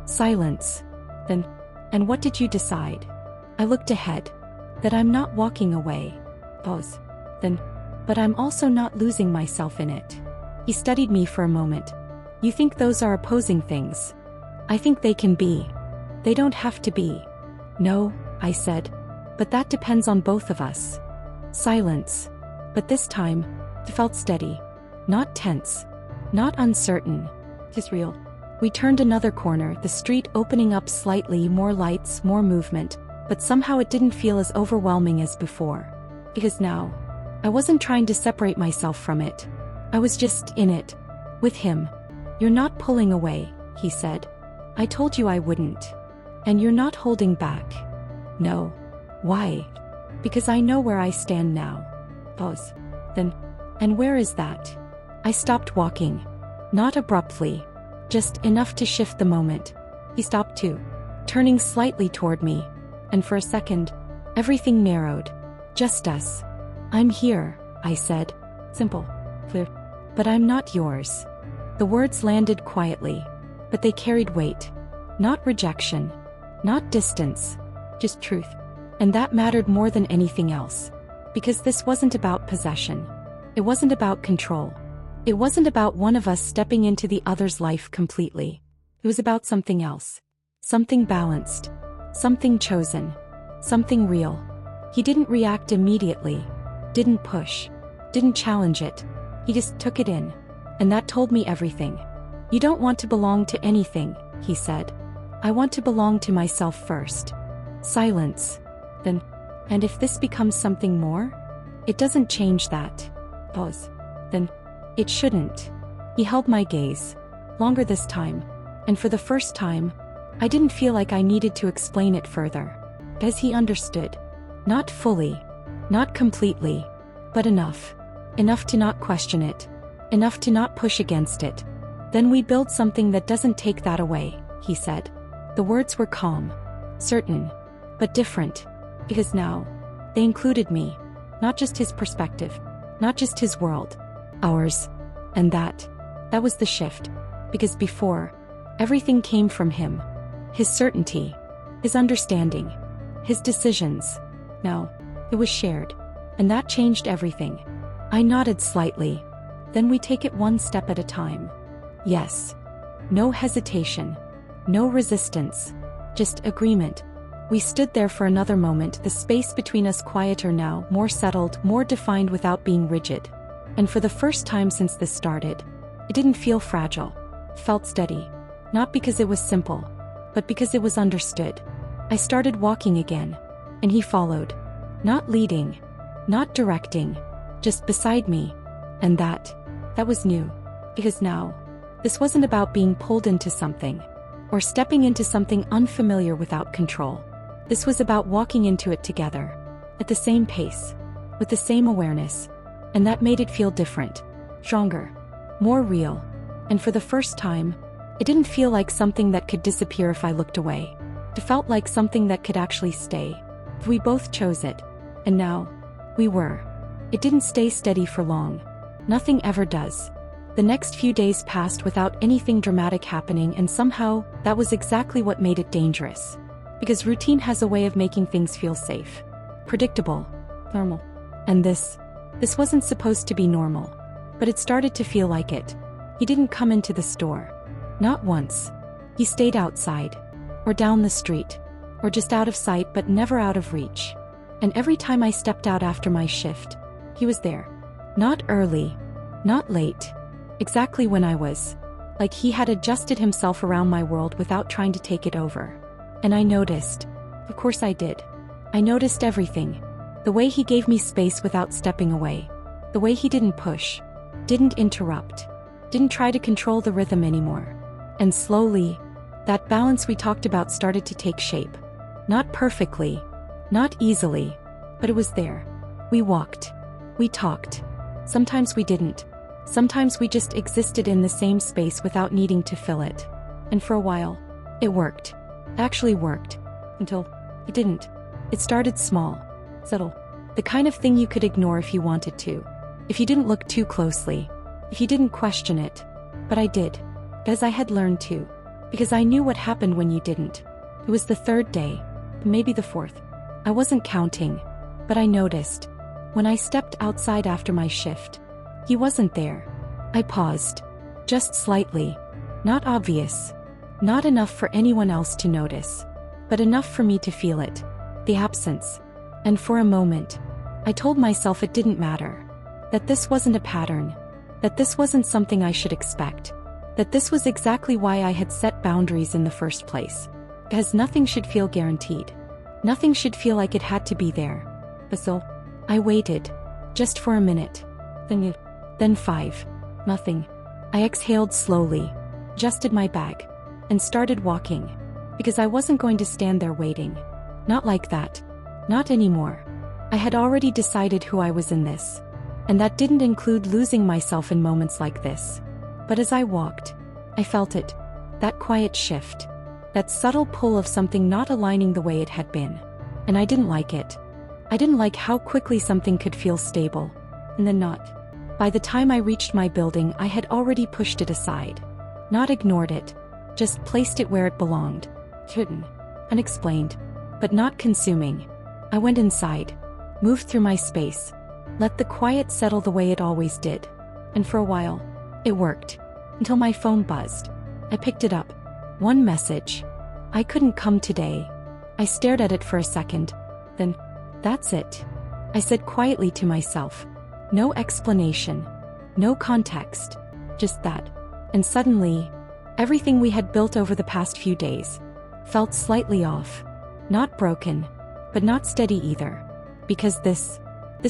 Silence. Then, and what did you decide? I looked ahead. That I'm not walking away. Pause. Then, but I'm also not losing myself in it. He studied me for a moment. You think those are opposing things? I think they can be. They don't have to be. No, I said. But that depends on both of us. Silence. But this time, it felt steady. Not tense. Not uncertain. Just real. We turned another corner, the street opening up slightly, more lights, more movement, but somehow it didn't feel as overwhelming as before. Because now, I wasn't trying to separate myself from it. I was just in it. With him. You're not pulling away, he said. I told you I wouldn't. And you're not holding back. No. Why? Because I know where I stand now. Pause. Then, and where is that? I stopped walking. Not abruptly. Just enough to shift the moment. He stopped too, turning slightly toward me. And for a second, everything narrowed. Just us. I'm here, I said. Simple. Clear. But I'm not yours. The words landed quietly, but they carried weight. Not rejection. Not distance. Just truth. And that mattered more than anything else. Because this wasn't about possession. It wasn't about control. It wasn't about one of us stepping into the other's life completely. It was about something else. Something balanced. Something chosen. Something real. He didn't react immediately. Didn't push. Didn't challenge it. He just took it in. And that told me everything. You don't want to belong to anything, he said. I want to belong to myself first. Silence. Then, and if this becomes something more? It doesn't change that. Pause. Then, it shouldn't. He held my gaze. Longer this time. And for the first time, I didn't feel like I needed to explain it further. As he understood. Not fully. Not completely. But enough. Enough to not question it. Enough to not push against it. Then we build something that doesn't take that away, he said. The words were calm. Certain. But different. Because now, they included me. Not just his perspective. Not just his world. Ours. And that was the shift. Because before, everything came from him. His certainty. His understanding. His decisions. Now, it was shared. And that changed everything. I nodded slightly. Then we take it one step at a time. Yes. No hesitation. No resistance. Just agreement. We stood there for another moment, the space between us quieter now, more settled, more defined without being rigid. And for the first time since this started, it didn't feel fragile. It felt steady. Not because it was simple, but because it was understood. I started walking again. And he followed. Not leading. Not directing. Just beside me. And that was new. Because now, this wasn't about being pulled into something. Or stepping into something unfamiliar without control. This was about walking into it together. At the same pace. With the same awareness. And that made it feel different. Stronger. More real. And for the first time, it didn't feel like something that could disappear if I looked away. It felt like something that could actually stay. We both chose it. And now, we were. It didn't stay steady for long. Nothing ever does. The next few days passed without anything dramatic happening, and somehow, that was exactly what made it dangerous. Because routine has a way of making things feel safe. Predictable. Normal. And this wasn't supposed to be normal. But it started to feel like it. He didn't come into the store. Not once. He stayed outside. Or down the street. Or just out of sight but never out of reach. And every time I stepped out after my shift, he was there. Not early. Not late. Exactly when I was. Like he had adjusted himself around my world without trying to take it over. And I noticed. Of course I did. I noticed everything. The way he gave me space without stepping away. The way he didn't push. Didn't interrupt. Didn't try to control the rhythm anymore. And slowly, that balance we talked about started to take shape. Not perfectly. Not easily. But it was there. We walked. We talked. Sometimes we didn't. Sometimes we just existed in the same space without needing to fill it. And for a while, it worked. Actually worked. Until it didn't. It started small. Subtle. The kind of thing you could ignore if you wanted to. If you didn't look too closely. If you didn't question it. But I did. As I had learned to. Because I knew what happened when you didn't. It was the third day. Maybe the fourth. I wasn't counting. But I noticed. When I stepped outside after my shift. He wasn't there. I paused. Just slightly. Not obvious. Not enough for anyone else to notice. But enough for me to feel it. The absence. And for a moment, I told myself it didn't matter. That this wasn't a pattern. That this wasn't something I should expect. That this was exactly why I had set boundaries in the first place. Because nothing should feel guaranteed. Nothing should feel like it had to be there. So, I waited. Just for a minute. Then 5. Nothing. I exhaled slowly. Adjusted my bag. And started walking. Because I wasn't going to stand there waiting. Not like that. Not anymore. I had already decided who I was in this. And that didn't include losing myself in moments like this. But as I walked, I felt it. That quiet shift. That subtle pull of something not aligning the way it had been. And I didn't like it. I didn't like how quickly something could feel stable, and then not. By the time I reached my building, I had already pushed it aside. Not ignored it, just placed it where it belonged. Hidden. Unexplained. But not consuming. I went inside. Moved through my space. Let the quiet settle the way it always did. And for a while, it worked. Until my phone buzzed. I picked it up. One message. I couldn't come today. I stared at it for a second. Then, that's it. I said quietly to myself. No explanation. No context. Just that. And suddenly, everything we had built over the past few days felt slightly off. Not broken, but not steady either. Because this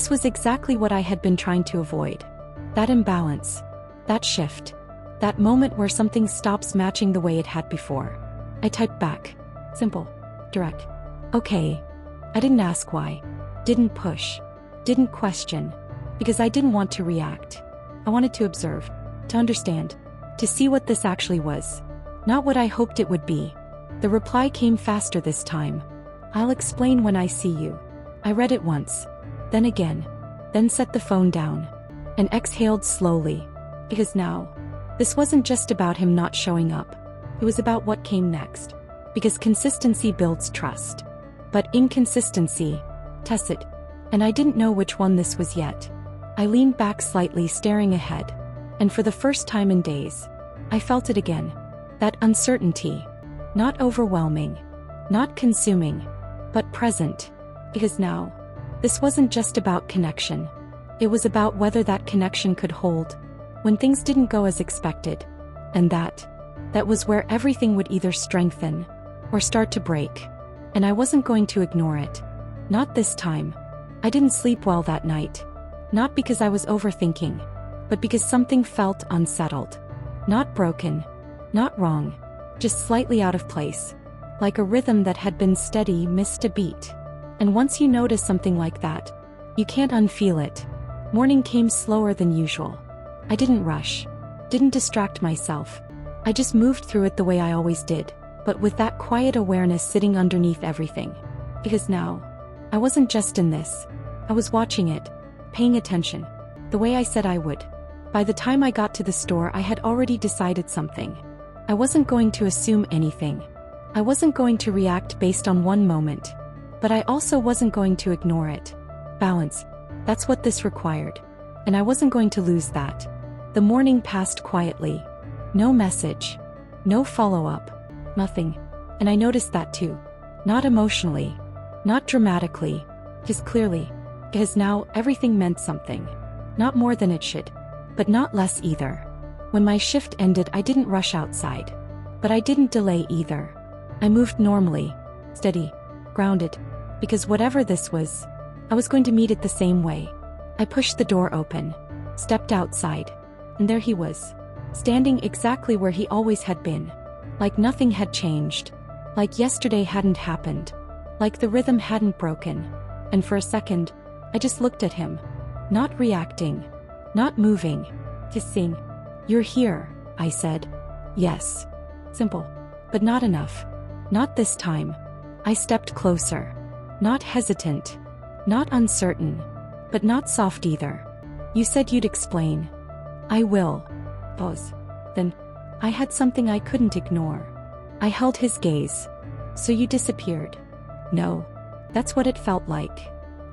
was exactly what I had been trying to avoid. That imbalance. That shift. That moment where something stops matching the way it had before. I typed back. Simple. Direct. Okay. I didn't ask why. Didn't push. Didn't question. Because I didn't want to react. I wanted to observe. To understand. To see what this actually was. Not what I hoped it would be. The reply came faster this time. I'll explain when I see you. I read it once. Then again. Then set the phone down. And exhaled slowly. Because now, this wasn't just about him not showing up. It was about what came next. Because consistency builds trust. But inconsistency tests it. And I didn't know which one this was yet. I leaned back slightly, staring ahead. And for the first time in days, I felt it again. That uncertainty. Not overwhelming. Not consuming. But present. Because now, this wasn't just about connection. It was about whether that connection could hold when things didn't go as expected. And that was where everything would either strengthen or start to break. And I wasn't going to ignore it. Not this time. I didn't sleep well that night. Not because I was overthinking, but because something felt unsettled. Not broken. Not wrong. Just slightly out of place. Like a rhythm that had been steady missed a beat. And once you notice something like that, you can't unfeel it. Morning came slower than usual. I didn't rush. Didn't distract myself. I just moved through it the way I always did, but with that quiet awareness sitting underneath everything. Because now, I wasn't just in this. I was watching it, paying attention, the way I said I would. By the time I got to the store, I had already decided something. I wasn't going to assume anything. I wasn't going to react based on one moment. But I also wasn't going to ignore it. Balance. That's what this required. And I wasn't going to lose that. The morning passed quietly. No message. No follow-up. Nothing. And I noticed that too. Not emotionally. Not dramatically. Just clearly. Because now everything meant something. Not more than it should. But not less either. When my shift ended, I didn't rush outside. But I didn't delay either. I moved normally. Steady. Grounded. Because whatever this was, I was going to meet it the same way. I pushed the door open. Stepped outside. And there he was. Standing exactly where he always had been. Like nothing had changed. Like yesterday hadn't happened. Like the rhythm hadn't broken. And for a second, I just looked at him. Not reacting. Not moving. Just seeing. You're here, I said. Yes. Simple. But not enough. Not this time. I stepped closer. Not hesitant. Not uncertain. But not soft either. You said you'd explain. I will. Pause. Then, I had something I couldn't ignore. I held his gaze. So you disappeared. No. That's what it felt like.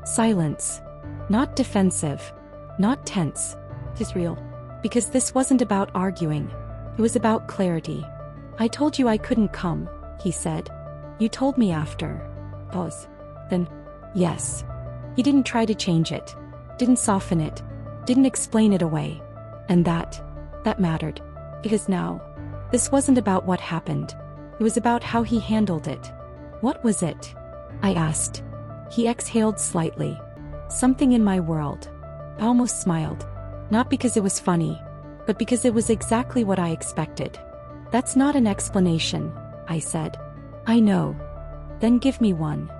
Silence. Not defensive. Not tense. Just real. Because this wasn't about arguing. It was about clarity. I told you I couldn't come, he said. You told me after. Pause. Then, yes. He didn't try to change it. Didn't soften it. Didn't explain it away. And that mattered. Because now, this wasn't about what happened. It was about how he handled it. What was it? I asked. He exhaled slightly. Something in my world. I almost smiled. Not because it was funny, but because it was exactly what I expected. That's not an explanation, I said. I know. Then give me one.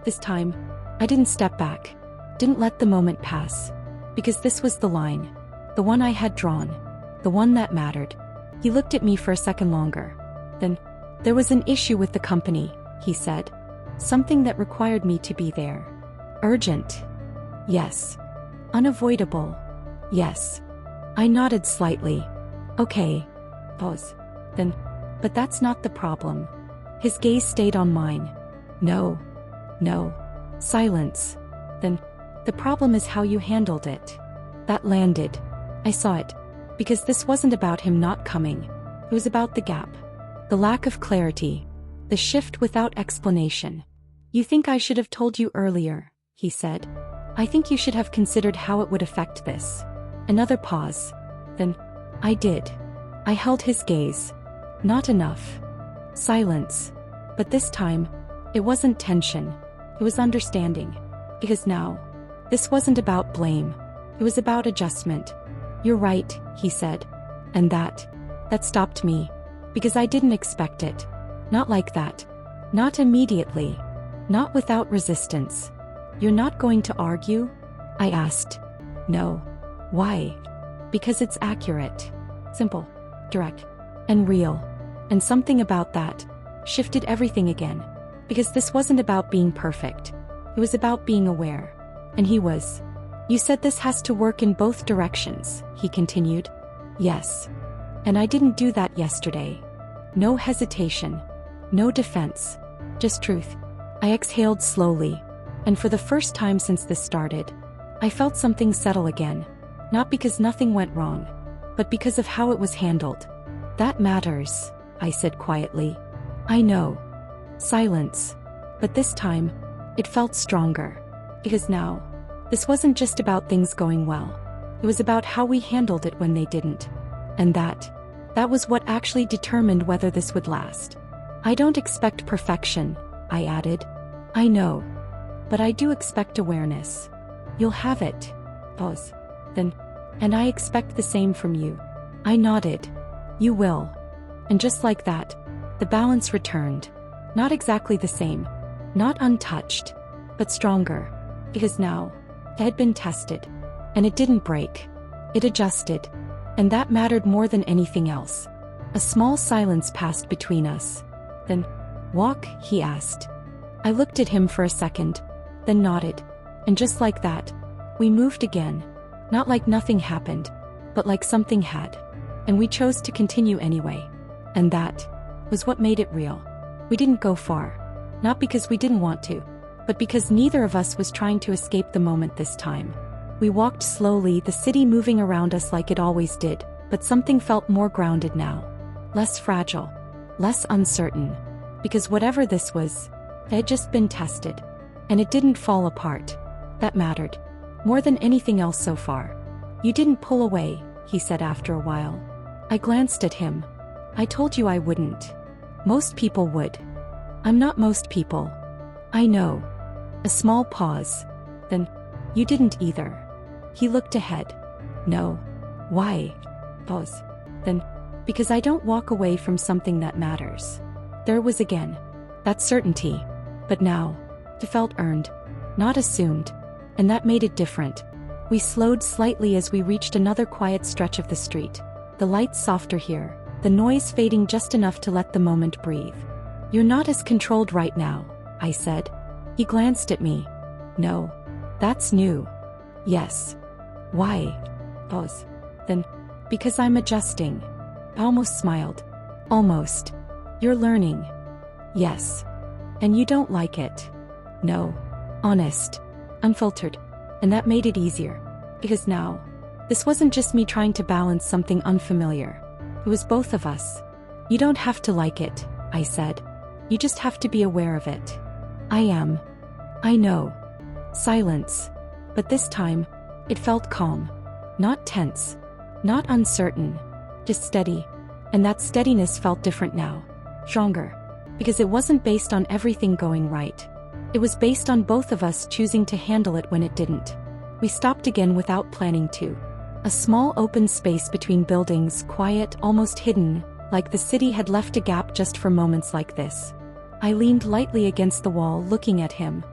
This time, I didn't step back. Didn't let the moment pass. Because this was the line. The one I had drawn. The one that mattered. He looked at me for a second longer. Then, there was an issue with the company, he said. Something that required me to be there. Urgent. Yes. Unavoidable. Yes. I nodded slightly. Okay. Pause. Then. But that's not the problem. His gaze stayed on mine. No. No. Silence. Then. The problem is how you handled it. That landed. I saw it. Because this wasn't about him not coming. It was about the gap. The lack of clarity. The shift without explanation. You think I should have told you earlier, he said. I think you should have considered how it would affect this. Another pause. Then. I did. I held his gaze. Not enough. Silence. But this time, it wasn't tension. It was understanding. Because now, this wasn't about blame. It was about adjustment. You're right, he said. And that stopped me. Because I didn't expect it. Not like that. Not immediately. Not without resistance. You're not going to argue? I asked. No. Why? Because it's accurate. Simple. Direct. And real. And something about that shifted everything again. Because this wasn't about being perfect. It was about being aware. And he was. You said this has to work in both directions, he continued. Yes. And I didn't do that yesterday. No hesitation. No defense. Just truth. I exhaled slowly. And for the first time since this started, I felt something settle again. Not because nothing went wrong, but because of how it was handled. That matters, I said quietly. I know. Silence. But this time, it felt stronger. Because now, this wasn't just about things going well. It was about how we handled it when they didn't. And that was what actually determined whether this would last. I don't expect perfection, I added. I know. But I do expect awareness. You'll have it. Pause. Then. And I expect the same from you. I nodded. You will. And just like that, the balance returned. Not exactly the same. Not untouched. But stronger. Because now, it had been tested. And it didn't break. It adjusted. And that mattered more than anything else. A small silence passed between us. Then, walk, he asked. I looked at him for a second, then nodded. And just like that, we moved again. Not like nothing happened, but like something had. And we chose to continue anyway. And that was what made it real. We didn't go far. Not because we didn't want to, but because neither of us was trying to escape the moment this time. We walked slowly, the city moving around us like it always did, but something felt more grounded now. Less fragile. Less uncertain. Because whatever this was, it had just been tested. And it didn't fall apart. That mattered. More than anything else so far. You didn't pull away, he said after a while. I glanced at him. I told you I wouldn't. Most people would. I'm not most people. I know. A small pause. Then, you didn't either. He looked ahead. No. Why? Pause. Then, because I don't walk away from something that matters. There was again. That certainty. But now, it felt earned. Not assumed. And that made it different. We slowed slightly as we reached another quiet stretch of the street. The lights softer here, the noise fading just enough to let the moment breathe. You're not as controlled right now, I said. He glanced at me. No. That's new. Yes. Why? Pause. Then, because I'm adjusting. I almost smiled. Almost. You're learning. Yes. And you don't like it. No. Honest. Unfiltered. And that made it easier. Because now, this wasn't just me trying to balance something unfamiliar. It was both of us. You don't have to like it, I said. You just have to be aware of it. I am. I know. Silence. But this time, it felt calm. Not tense. Not uncertain. Just steady. And that steadiness felt different now. Stronger. Because it wasn't based on everything going right. It was based on both of us choosing to handle it when it didn't. We stopped again without planning to. A small open space between buildings, quiet, almost hidden, like the city had left a gap just for moments like this. I leaned lightly against the wall, looking at him.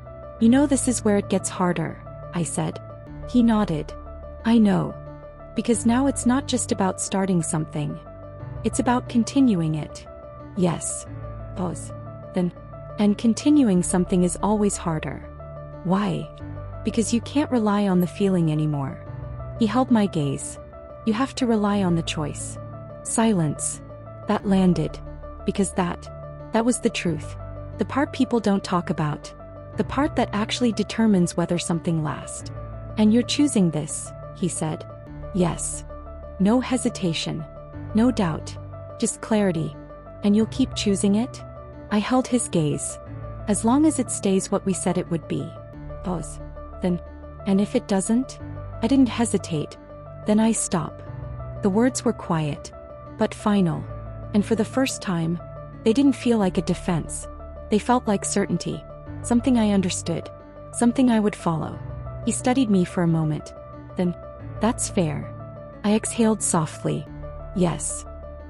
You know, this is where it gets harder, I said. He nodded. I know. Because now it's not just about starting something. It's about continuing it. Yes. Pause. Then. And continuing something is always harder. Why? Because you can't rely on the feeling anymore. He held my gaze. You have to rely on the choice. Silence. That landed. Because that was the truth. The part people don't talk about. The part that actually determines whether something lasts. And you're choosing this, he said. Yes. No hesitation. No doubt. Just clarity. And you'll keep choosing it? I held his gaze. As long as it stays what we said it would be. Pause. Then, and if it doesn't? I didn't hesitate. Then I stop. The words were quiet, but final. And for the first time, they didn't feel like a defense. They felt like certainty. Something I understood. Something I would follow. He studied me for a moment. Then, that's fair. I exhaled softly. Yes.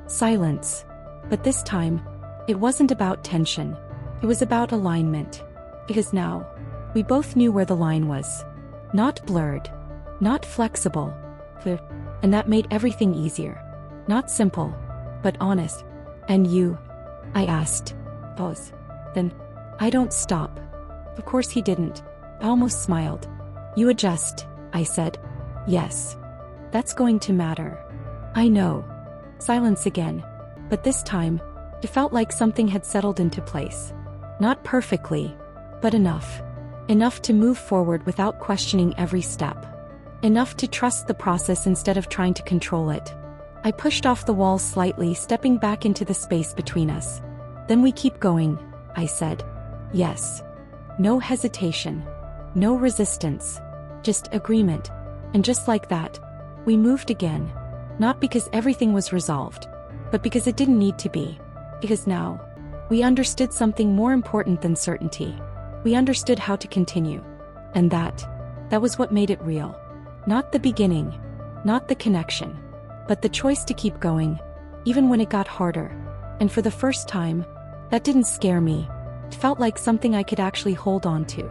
Silence. But this time, it wasn't about tension. It was about alignment. Because now, we both knew where the line was. Not blurred. Not flexible. Clear. And that made everything easier. Not simple, but honest. And you? I asked. Pause. Then, I don't stop. Of course he didn't. I almost smiled. You adjust, I said. Yes. That's going to matter. I know. Silence again. But this time, it felt like something had settled into place. Not perfectly, but enough. Enough to move forward without questioning every step. Enough to trust the process instead of trying to control it. I pushed off the wall slightly, stepping back into the space between us. Then we keep going, I said. Yes. No hesitation. No resistance. Just agreement. And just like that, we moved again. Not because everything was resolved, but because it didn't need to be. Because now, we understood something more important than certainty. We understood how to continue. And that was what made it real. Not the beginning, not the connection, but the choice to keep going, even when it got harder. And for the first time, that didn't scare me. It felt like something I could actually hold on to.